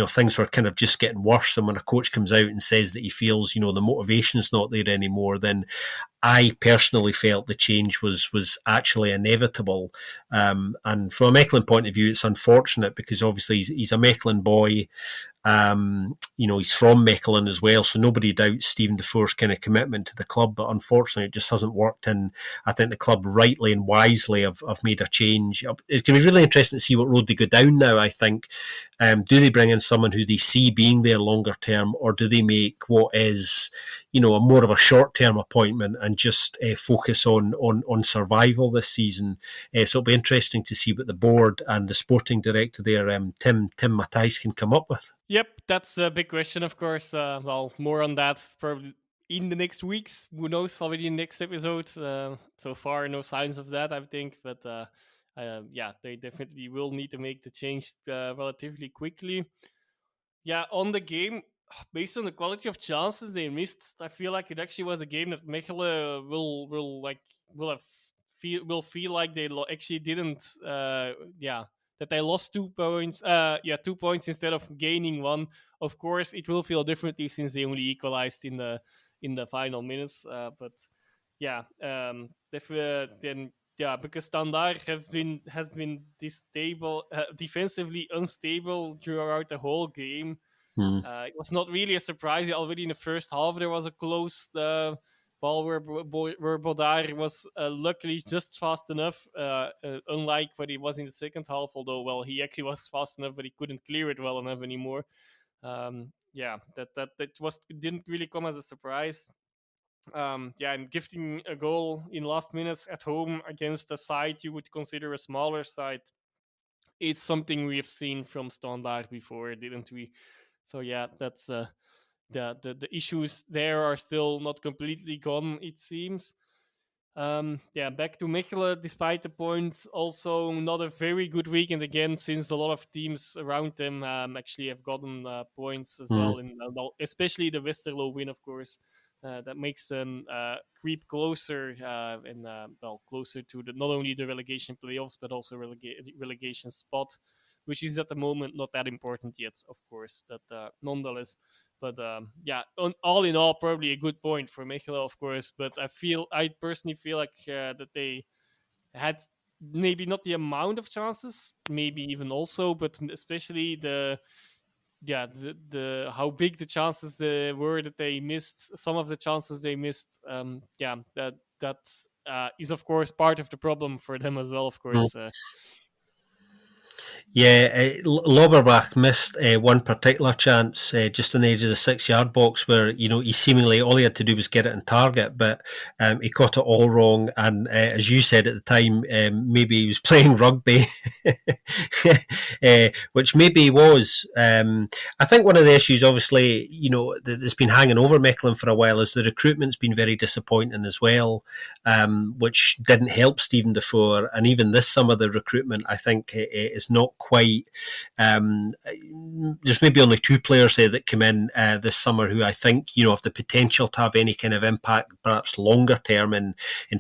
things were kind of just getting worse. And when a coach comes out and says that he feels, the motivation's not there anymore, then I personally felt the change was actually inevitable. And from a Mechelen point of view, it's unfortunate because obviously he's a Mechelen boy. He's from Mechelen as well, so nobody doubts Steven Defour's kind of commitment to the club, but unfortunately it just hasn't worked, and I think the club rightly and wisely have made a change. It's going to be really interesting to see what road they go down now, I think. Do they bring in someone who they see being there longer term, or do they make what is a more of a short-term appointment and just focus on survival this season? So it'll be interesting to see what the board and the sporting director there, Tim Matthijs, can come up with. Yep, that's a big question, of course. More on that probably in the next weeks. Who knows? Already in the next episode. So far, no signs of that, I think. But they definitely will need to make the change relatively quickly. Yeah, on the game, based on the quality of chances they missed, I feel like it actually was a game that Mechelen will feel like they actually didn't. That they lost 2 points. 2 points instead of gaining 1. Of course, it will feel differently since they only equalized in the final minutes. Because Standard has been defensively unstable throughout the whole game. It was not really a surprise. Already in the first half, there was a close ball where Bodar was luckily just fast enough, unlike what he was in the second half. Although, he actually was fast enough, but he couldn't clear it well enough anymore. That didn't really come as a surprise. And gifting a goal in last minutes at home against a side you would consider a smaller side, it's something we have seen from Standard before, didn't we? So that's the issues there are still not completely gone, it seems. Back to Mechelen, despite the points, also not a very good weekend again, since a lot of teams around them actually have gotten points as well, especially the Westerlo win, of course. That makes them creep closer closer to not only the relegation playoffs, but also relegation spot, which is at the moment not that important yet, of course, but nonetheless. But all in all, probably a good point for Mechelen, of course. But I personally feel like that they had maybe not the amount of chances, maybe even also, but especially the how big the chances were that they missed. Some of the chances they missed, that is of course part of the problem for them as well, of course. Lauberbach missed one particular chance just on the edge of the 6-yard box where, he seemingly, all he had to do was get it on target, but he caught it all wrong. And as you said at the time, maybe he was playing rugby, which maybe he was. I think one of the issues, obviously, that's been hanging over Mechelen for a while is the recruitment's been very disappointing as well, which didn't help Steven Defour. And even this summer, the recruitment, I think, is not quite. There's maybe only 2 players there that come in this summer who I think have the potential to have any kind of impact, perhaps longer term, in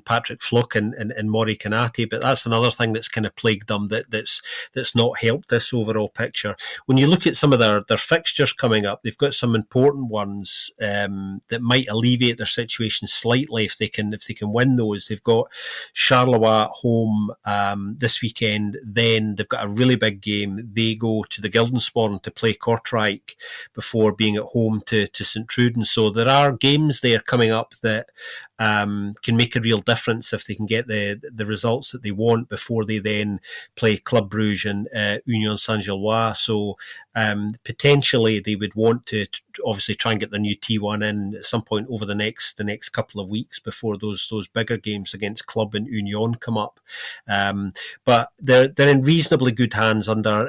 Patrick Fluck and Maury Kanate. But that's another thing that's kind of plagued them that's not helped this overall picture. When you look at some of their fixtures coming up, they've got some important ones that might alleviate their situation slightly if they can win those. They've got Charleroi at home this weekend. Then they've got a really big game. They go to the Guildensborn to play Kortrijk before being at home to St Truden. So there are games there coming up that can make a real difference if they can get the results that they want before they then play Club Brugge and Union Saint-Gilloise. So potentially they would want to obviously try and get their new T1 in at some point over the next couple of weeks before those bigger games against Club and Union come up. But they're in reasonably good hands under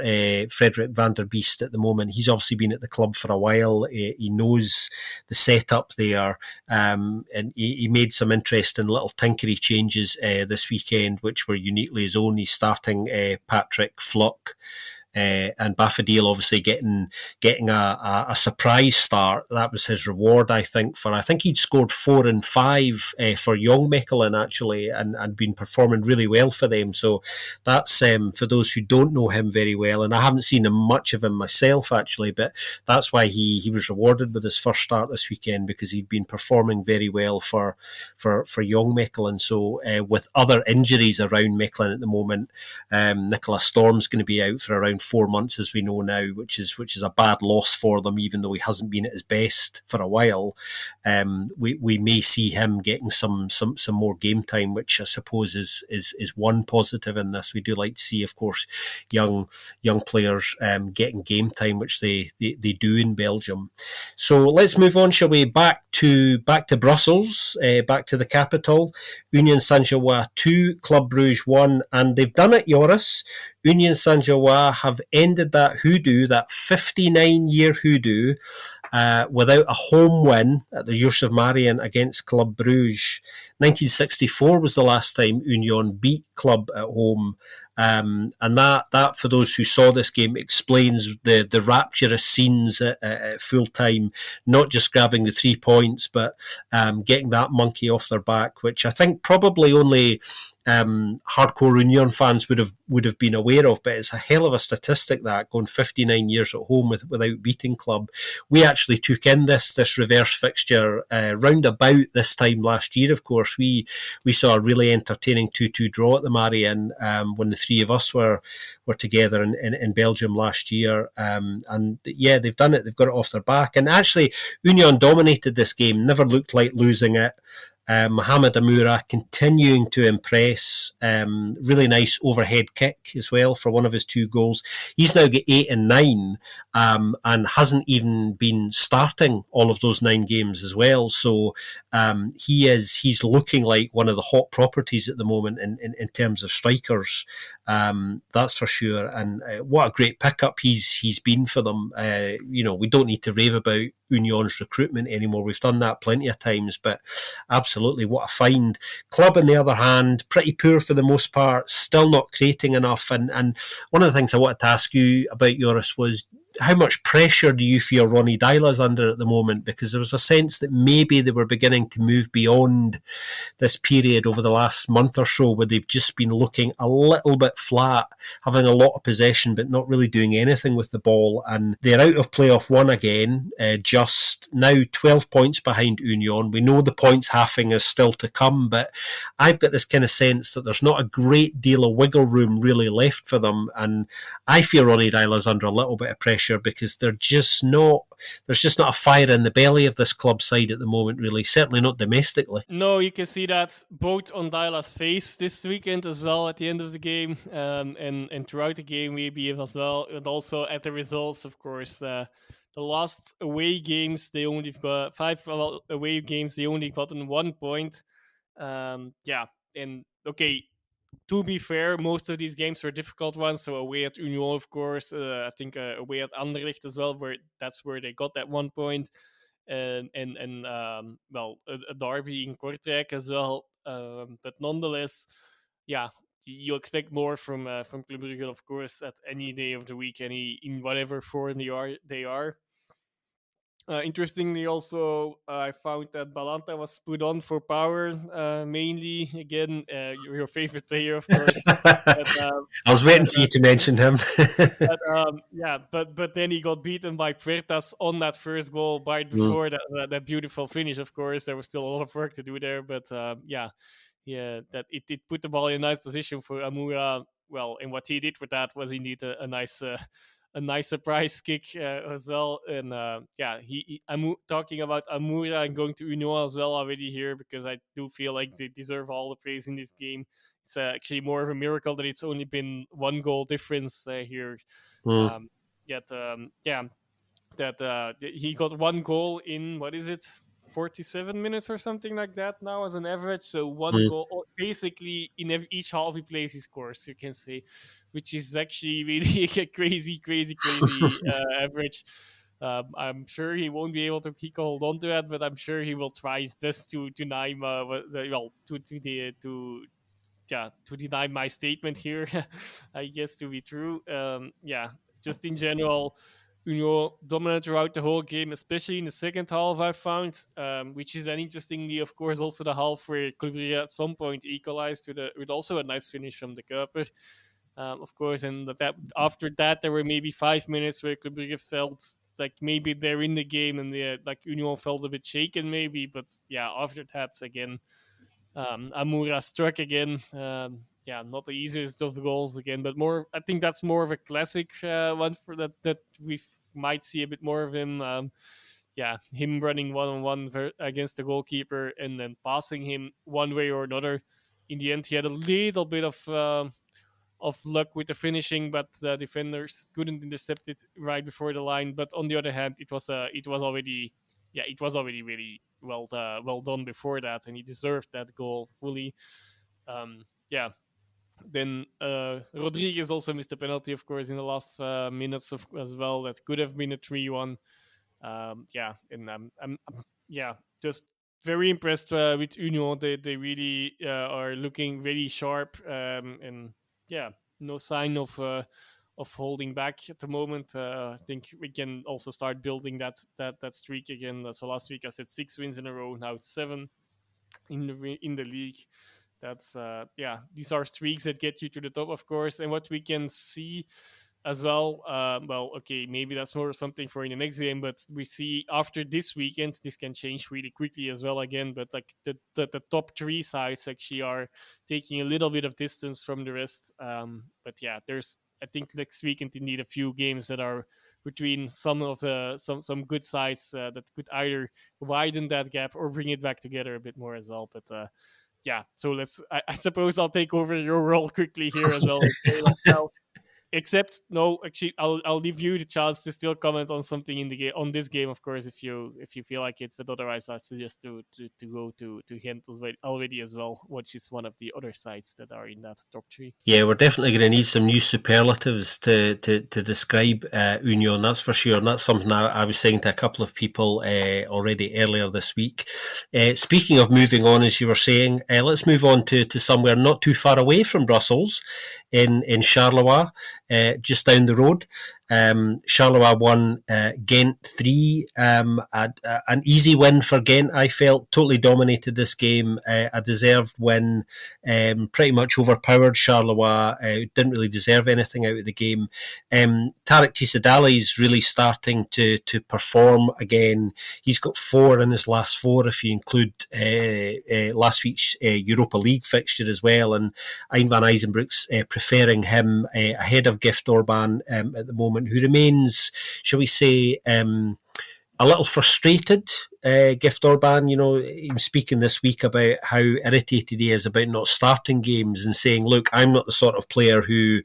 Frederick van der Beest at the moment. He's obviously been at the club for a while. He knows the setup there, and he made some interesting little tinkery changes this weekend, which were uniquely his own. He's starting Patrick Fluck. And Bafadil obviously getting a surprise start. That was his reward, I think. I think he'd scored 4 and 5 for Young Mechelen actually, and been performing really well for them. So that's for those who don't know him very well, and I haven't seen much of him myself actually, but that's why he was rewarded with his first start this weekend, because he'd been performing very well for Young Mechelen. So with other injuries around Mechelen at the moment, Nicolas Storm's going to be out for around 4 months, as we know now, which is a bad loss for them, even though he hasn't been at his best for a while. We may see him getting some more game time, which I suppose is one positive in this. We do like to see, of course, young players getting game time, which they do in Belgium. So let's move on, shall we? Back to Brussels, back to the capital. Union Saint-Gilloise 2, Club Brugge 1, and they've done it, Joris. Union Saint-Gilloise have ended that hoodoo, that 59-year hoodoo, without a home win at the Joseph Marion against Club Brugge. 1964 was the last time Union beat Club at home. And that for those who saw this game explains the rapturous scenes at full time, not just grabbing the 3 points, but getting that monkey off their back, which I think probably only hardcore Union fans would have been aware of, but it's a hell of a statistic, that going 59 years at home without beating Club. We actually took in this reverse fixture round about this time last year. Of course, we saw a really entertaining 2-2 draw at the Marion when the 3 of us were together in Belgium last year, and yeah, they've done it. They've got it off their back, and actually Union dominated this game, never looked like losing it. Mohamed Amoura continuing to impress. Really nice overhead kick as well for one of his 2 goals. He's now got 8 and 9, and hasn't even been starting all of those 9 games as well. So he's looking like one of the hot properties at the moment in terms of strikers. That's for sure. And what a great pickup he's been for them. We don't need to rave about Union's recruitment anymore. We've done that plenty of times, but absolutely what a find. Club, on the other hand, pretty poor for the most part, still not creating enough. And one of the things I wanted to ask you about, Joris, was how much pressure do you feel Ronny Deila's under at the moment? Because there was a sense that maybe they were beginning to move beyond this period over the last month or so, where they've just been looking a little bit flat, having a lot of possession but not really doing anything with the ball. And they're out of playoff 1 again, just now 12 points behind Union. We know the points halving is still to come, but I've got this kind of sense that there's not a great deal of wiggle room really left for them. And I feel Ronny Deila's under a little bit of pressure, because there's just not a fire in the belly of this club side at the moment, really, certainly not domestically. No, you can see that both on Deila's face this weekend as well at the end of the game, and throughout the game maybe as well, and also at the results, of course. The last away games, they only got 5 away games, they only gotten 1 point. And okay, to be fair, most of these games were difficult ones. So away at Union, of course, I think away at Anderlecht as well, that's where they got that 1 point, and a derby in Kortrijk as well. But nonetheless, yeah, you expect more from Club Brugge, of course, at any day of the week, in whatever form they are. Interestingly, also, I found that Balanta was put on for power, mainly. Again, your favorite player, of course. But, I was waiting for you to mention him. but then he got beaten by Puertas on that first goal right Mm, before that beautiful finish. Of course, there was still a lot of work to do there, but that it put the ball in a nice position for Amura. Well, and what he did with that was indeed a nice surprise kick as well. And I'm talking about Amura and going to Union as well already here, because I do feel like they deserve all the praise in this game. It's actually more of a miracle that it's only been one goal difference here. mm, Um, yet, that he got one goal in, what is it, 47 minutes or something like that now as an average. So one mm. goal basically in each half he plays he scores, you can say, which is actually really a crazy average. I'm sure he won't be able to hold on to that, but I'm sure he will try his best to deny to deny my statement here. I guess to be true. Just in general, dominant throughout the whole game, especially in the second half. I found, which is then interestingly, of course, also the half where Club Brugge at some point equalized with also a nice finish from the Kuiper. Of course, and that after that there were maybe 5 minutes where Club Brugge felt like maybe they're in the game, and like Union felt a bit shaken maybe, but yeah, after that again, Amura struck again. Not the easiest of the goals again, but more. I think that's more of a classic one for that we might see a bit more of him. Him running one-on-one against the goalkeeper and then passing him one way or another. In the end, he had a little bit of luck with the finishing, but the defenders couldn't intercept it right before the line. But on the other hand, it was already really well done before that, and he deserved that goal fully. Um, yeah. Then Rodriguez also missed a penalty, of course, in the last minutes as well. That could have been a 3-1. And just very impressed with Union. They really are looking very sharp, and no sign of holding back at the moment. I think we can also start building that streak again. So last week I said 6 wins in a row. Now it's 7 in the league. That's these are streaks that get you to the top, of course. And what we can see as well, okay, maybe that's more something for in the next game, but we see after this weekend, this can change really quickly as well again. But like the top 3 sides actually are taking a little bit of distance from the rest. But yeah, there's, I think, next weekend indeed a few games that are between some of the some good sides that could either widen that gap or bring it back together a bit more as well. But so I suppose I'll take over your role quickly here as well. Okay, now, except no, actually, I'll leave you the chance to still comment on something in the game, on this game, of course, if you feel like it. But otherwise, I suggest to go to Ghent already as well, which is one of the other sides that are in that top 3. Yeah, we're definitely going to need some new superlatives to describe Union, that's for sure. And that's something I was saying to a couple of people already earlier this week. Speaking of moving on, as you were saying, let's move on to somewhere not too far away from Brussels, in Charleroi, just down the road. Charleroi won, Ghent 3. An easy win for Ghent, I felt. Totally dominated this game. A deserved win. Pretty much overpowered Charleroi. Didn't really deserve anything out of the game. Tarek Tisadali is really starting to perform again. He's got 4 in his last 4, if you include last week's Europa League fixture as well. And Ein van Eysenbroek's preferring him ahead of Gift Orban at the moment, who remains, shall we say, a little frustrated. Gift Orban, he was speaking this week about how irritated he is about not starting games and saying, look, I'm not the sort of player who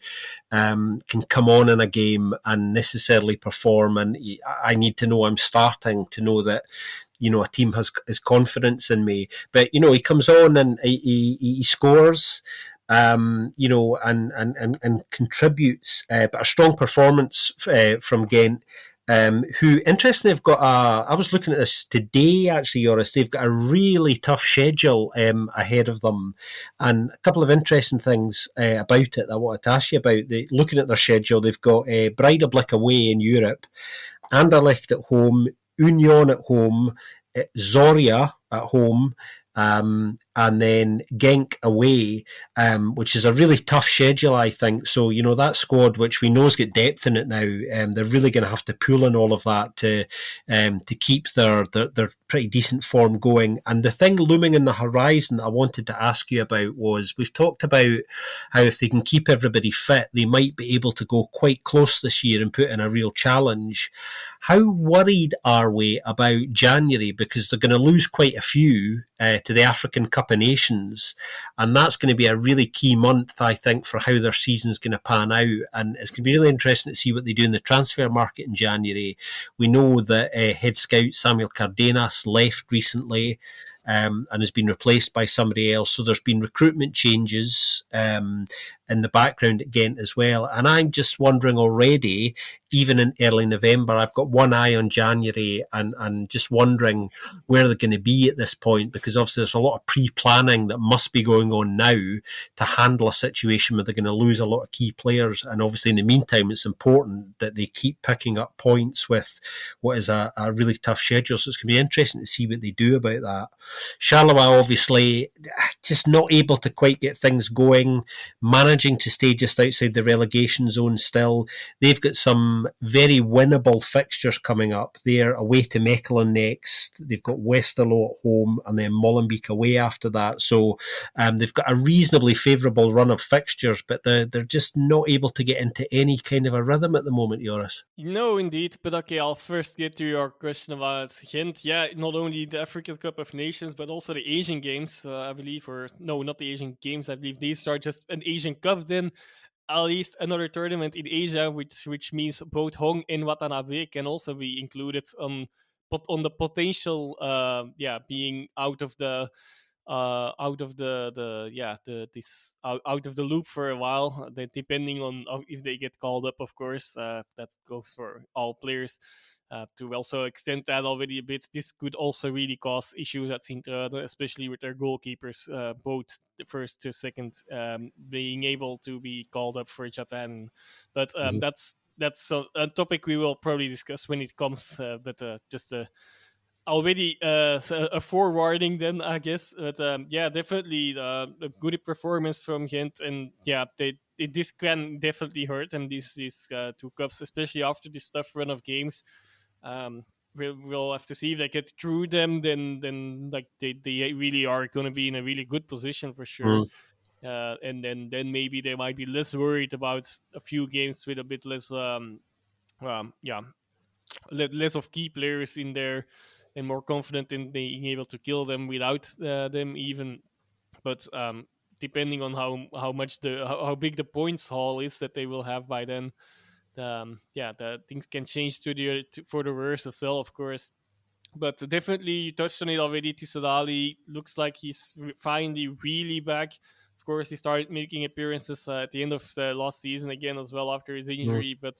can come on in a game and necessarily perform, and I need to know I'm starting to know that a team has confidence in me. But he comes on and he scores, and contributes. But a strong performance from Ghent. who interestingly have got I was looking at this today actually, Joris. They've got a really tough schedule ahead of them, and a couple of interesting things about it that I wanted to ask you about. Looking at their schedule, they've got Breidablik away in Europe, Anderlecht at home, Union at home, Zoria at home, and then Genk away, which is a really tough schedule, I think. So, that squad, which we know has got depth in it now, they're really going to have to pull in all of that to keep their pretty decent form going. And the thing looming in the horizon that I wanted to ask you about was, we've talked about how if they can keep everybody fit, they might be able to go quite close this year and put in a real challenge. How worried are we about January? Because they're going to lose quite a few to the African Cup of Nations, and that's going to be a really key month, I think, for how their season's going to pan out. And it's going to be really interesting to see what they do in the transfer market in January. We know that head scout Samuel Cardenas left recently, and has been replaced by somebody else. So there's been recruitment changes in the background at Ghent as well. And I'm just wondering already, even in early November, I've got one eye on January and just wondering where they're going to be at this point, because obviously there's a lot of pre-planning that must be going on now to handle a situation where they're going to lose a lot of key players. And obviously in the meantime, it's important that they keep picking up points with what is a really tough schedule. So it's going to be interesting to see what they do about that. Charleroi, obviously, just not able to quite get things going, managing to stay just outside the relegation zone still. They've got some very winnable fixtures coming up. They're away to Mechelen next. They've got Westerlo at home and then Molenbeek away after that. So they've got a reasonably favourable run of fixtures, but they're just not able to get into any kind of a rhythm at the moment, Joris. No, indeed. But okay, I'll first get to your question about Ghent. Yeah, not only the African Cup of Nations, but also the Asian Games, I believe. Or no, not the Asian Games. I believe these are just an Asian Cup. Then at least another tournament in Asia, which means both Hong and Watanabe can also be included on the potential, being out of the out of the loop for a while. Depending on if they get called up, of course, that goes for all players. To also extend that already a bit, this could also really cause issues at Sint-Truiden, especially with their goalkeepers, both the first to second, being able to be called up for Japan. But that's a topic we will probably discuss when it comes. But just already a forewarning then, I guess. But definitely a good performance from Ghent, and this can definitely hurt them, these two cups, especially after this tough run of games. We'll have to see if they get through them. Then like they really are going to be in a really good position for sure. And then maybe they might be less worried about a few games with a bit less less of key players in there, and more confident in being able to kill them without them even. But depending on how much how big the points haul is that they will have by then, the things can change for the worse as well, of course. But definitely, you touched on it already. Tissadali looks like he's finally really back. Of course, he started making appearances at the end of the last season again as well after his injury, but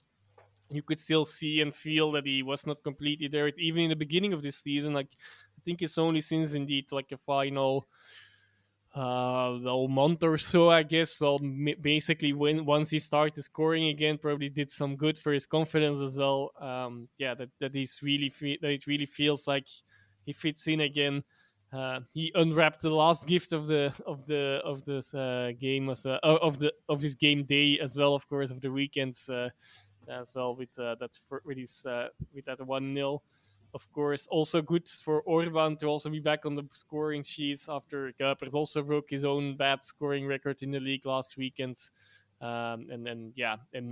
you could still see and feel that he was not completely there. Even in the beginning of this season, like I think it's only since indeed like a final month or so, I guess. Well, basically once he started scoring again, probably did some good for his confidence as well. That he's really that it really feels like he fits in again. He unwrapped the last gift of this game of this game day as well, of course, of the weekends as well with with that 1-0. Of course, also good for Orban to also be back on the scoring sheets after Kuipers also broke his own bad scoring record in the league last weekend. And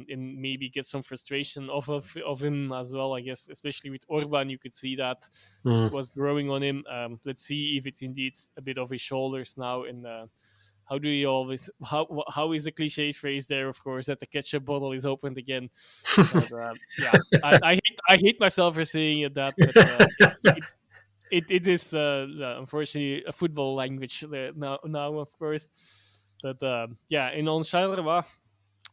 maybe get some frustration off of him as well, I guess, especially with Orban. You could see that it was growing on him. Let's see if it's indeed a bit of his shoulders now. And how do you always how is the cliche phrase there, of course, that the ketchup bottle is opened again? But, I hate myself for saying that, but it is unfortunately a football language now, of course. But and on Charleroi,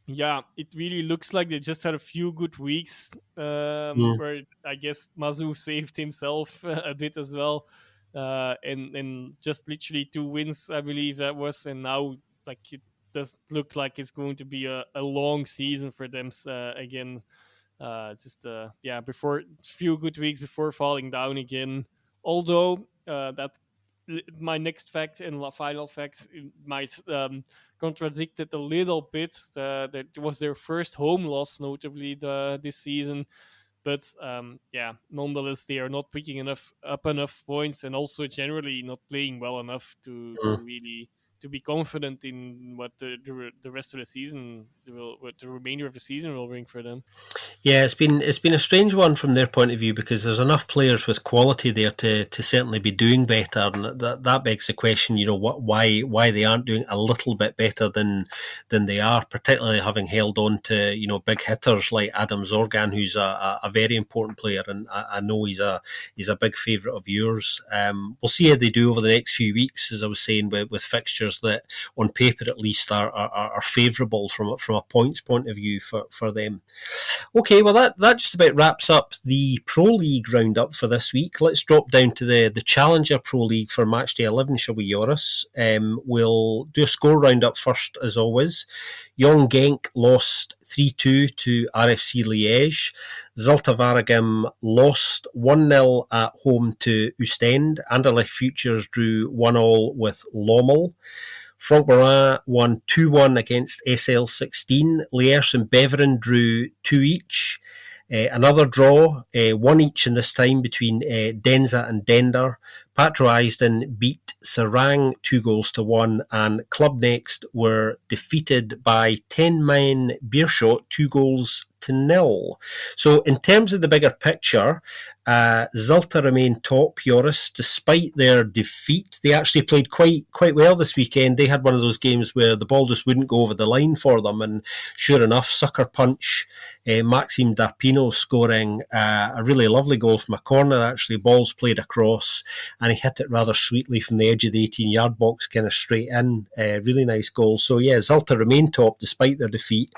Yeah, it really looks like they just had a few good weeks, Mm. where I guess Mazu saved himself a bit as well, and just literally 2 wins, I believe that was, and now like it does look like it's going to be a long season for them again. Just yeah, before few good weeks before falling down again. Although that my next fact and final fact might contradict it a little bit. That was their first home loss, notably this season. But yeah, nonetheless, they are not picking enough points, and also generally not playing well enough to really to be confident in what the rest of the season will, what the remainder of the season will bring for them. Yeah, it's been a strange one from their point of view because there's enough players with quality there to certainly be doing better, and that begs the question, why they aren't doing a little bit better than they are, particularly having held on to big hitters like Adam Zorgan, who's a very important player, and I know he's a big favourite of yours. We'll see how they do over the next few weeks, as I was saying, with fixtures that on paper at least are favourable from a points point of view for them. Okay, well that just about wraps up the Pro League roundup for this week. Let's drop down to the Challenger Pro League for Matchday 11, shall we, Joris? We'll do a score roundup first, as always. Young Genk lost 3-2 to RFC Liège. Zulte Waregem lost 1-0 at home to Oostende. Anderlecht Futures drew 1-1 with Lommel. Frank Morin won 2-1 against SL16. Liège and Beveren drew 2 each. Another draw, 1 each in this time between Denza and Dender. Patro Eisden beat Serang 2-1, and Club Next were defeated by 10 men Beerschot 2-0. So in terms of the bigger picture, Zulte remain top, Joris, despite their defeat. They actually played quite well this weekend. They had one of those games where the ball just wouldn't go over the line for them, and sure enough, sucker punch, Maxime Darpino scoring a really lovely goal from a corner, actually. Balls played across, and he hit it rather sweetly from the edge of the 18-yard box, kind of straight in. Really nice goal. So yeah, Zulte remain top despite their defeat.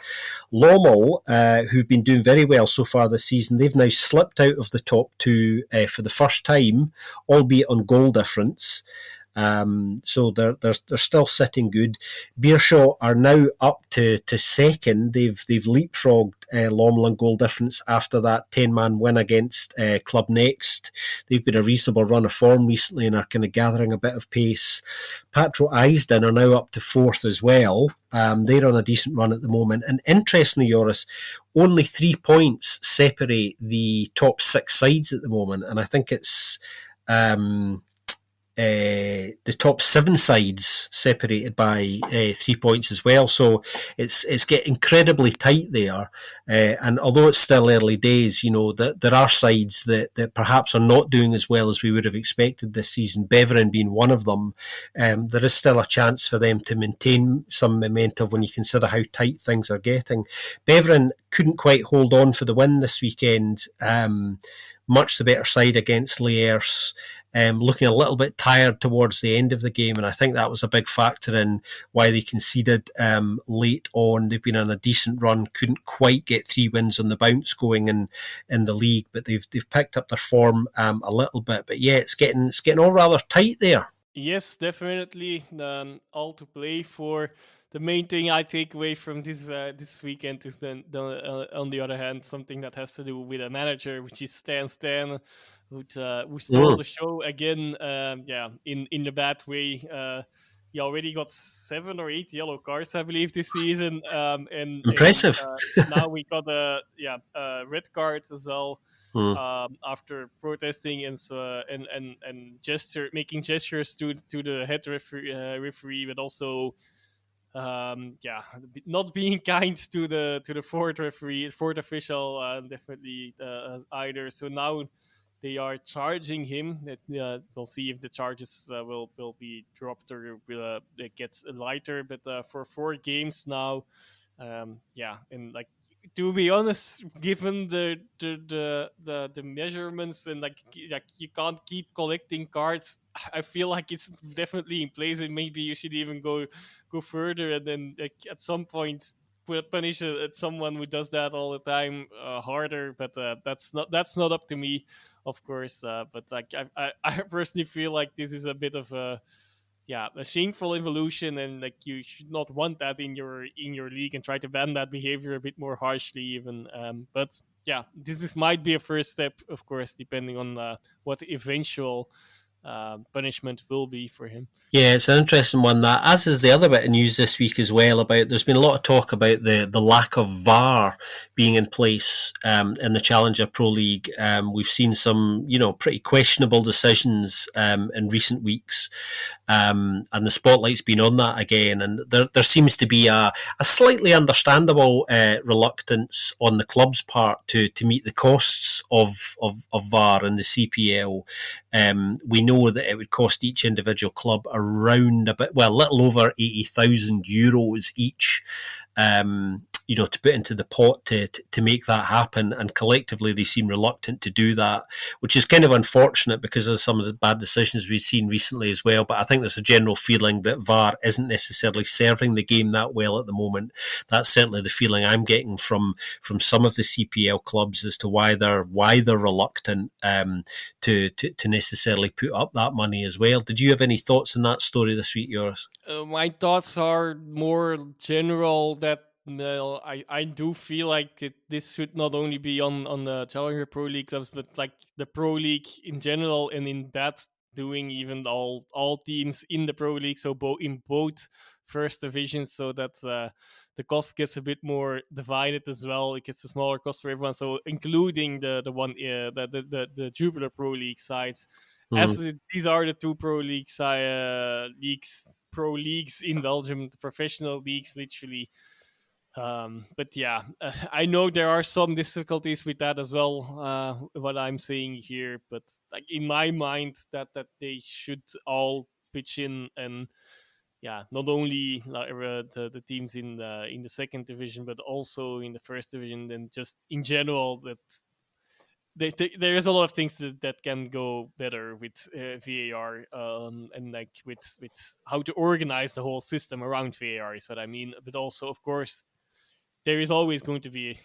Lommel, who've been doing very well so far this season, they've now slipped out of the top two for the first time, albeit on goal difference. So they're still sitting good. Beerschot are now up to second. They've leapfrogged Lommel in goal difference after that 10-man win against Club Next. They've been a reasonable run of form recently and are kind of gathering a bit of pace. Patro Eisden are now up to fourth as well. They're on a decent run at the moment. And interestingly, Joris, only 3 points separate the top 6 sides at the moment. And I think it's the top 7 sides separated by 3 points as well. So it's getting incredibly tight there. And although it's still early days, there are sides that perhaps are not doing as well as we would have expected this season, Beveren being one of them. There is still a chance for them to maintain some momentum when you consider how tight things are getting. Beveren couldn't quite hold on for the win this weekend. Much the better side against Liège. Looking a little bit tired towards the end of the game, and I think that was a big factor in why they conceded late on. They've been on a decent run, couldn't quite get 3 wins on the bounce going in the league, but they've picked up their form a little bit. But yeah, it's getting all rather tight there. Yes, definitely. All to play for. The main thing I take away from this weekend is then, on the other hand, something that has to do with a manager, which is Stan, who stole the show again. Yeah, in the bad way. He already got 7 or 8 yellow cards, I believe, this season. And Impressive. now we got a red card as well. Mm. After protesting and making gestures to the head referee, but also yeah, not being kind to the fourth official, definitely either. So now they are charging him. We'll see if the charges will be dropped or it gets lighter. But for 4 games now, yeah, and like, to be honest, given the measurements, and like you can't keep collecting cards, I feel like it's definitely in place, and maybe you should even go further, and then like, at some point punish someone who does that all the time harder, but that's not up to me, of course. But like I personally feel like this is a bit of a shameful evolution, and like you should not want that in your league, and try to ban that behavior a bit more harshly even. But yeah, might be a first step, of course, depending on what the eventual punishment will be for him. Yeah, it's an interesting one, that, as is the other bit of news this week as well, about there's been a lot of talk about the lack of VAR being in place in the Challenger Pro League. We've seen some, pretty questionable decisions in recent weeks. And the spotlight's been on that again, and there seems to be a slightly understandable reluctance on the club's part to meet the costs of VAR in the CPL. We know that it would cost each individual club around a little over €80,000 each. To put into the pot to make that happen, and collectively they seem reluctant to do that, which is kind of unfortunate because of some of the bad decisions we've seen recently as well. But I think there's a general feeling that VAR isn't necessarily serving the game that well at the moment. That's certainly the feeling I'm getting from some of the CPL clubs as to why they're reluctant to necessarily put up that money as well. Did you have any thoughts on that story this week, Joris? My thoughts are more general, that I do feel like this should not only be on the Challenger Pro League clubs, but like the Pro League in general, and in that doing even all teams in the Pro League, so in both first divisions, so that the cost gets a bit more divided as well. It gets a smaller cost for everyone, so including the one the Jupiler Pro League sides. As these are the two Pro League pro leagues in Belgium, the professional leagues, literally. But yeah, I know there are some difficulties with that as well. What I'm saying here, but like in my mind, that they should all pitch in, and not only the teams in the second division, but also in the first division, and just in general that. There is a lot of things that can go better with VAR, and like with how to organize the whole system around VAR is what I mean. But also, of course, there is always going to be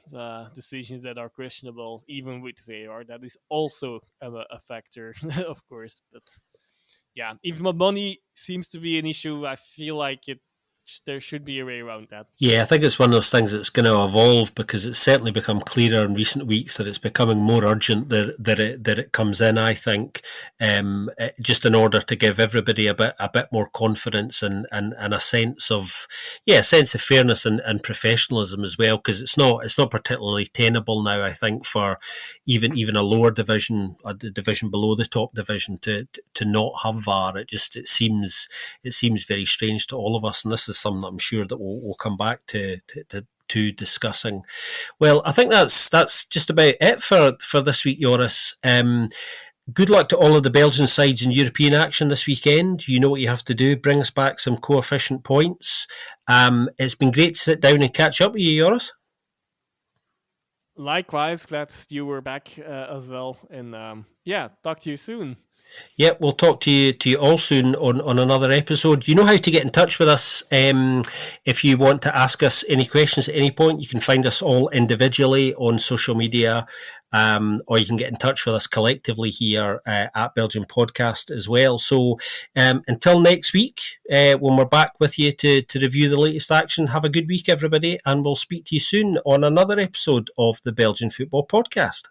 decisions that are questionable, even with VAR. That is also a factor, of course. But yeah, if money seems to be an issue, I feel like there should be a way around that. Yeah, I think it's one of those things that's going to evolve, because it's certainly become clearer in recent weeks that it's becoming more urgent that it comes in. I think just in order to give everybody a bit more confidence and a sense of fairness and professionalism as well, because it's not particularly tenable now, I think, for even a lower division, the division below the top division, to not have VAR. It seems very strange to all of us, and this is something I'm sure that we'll come back to discussing. Well, I think that's just about it for this week, Joris. Good luck to all of the Belgian sides in European action this weekend. You know what you have to do. Bring us back some coefficient points. It's been great to sit down and catch up with you, Joris. Likewise, glad you were back as well. And talk to you soon. Yep, we'll talk to you all soon on another episode. You know how to get in touch with us. If you want to ask us any questions at any point, you can find us all individually on social media, or you can get in touch with us collectively here at Belgian Podcast as well. So until next week, when we're back with you to review the latest action, have a good week, everybody, and we'll speak to you soon on another episode of the Belgian Football Podcast.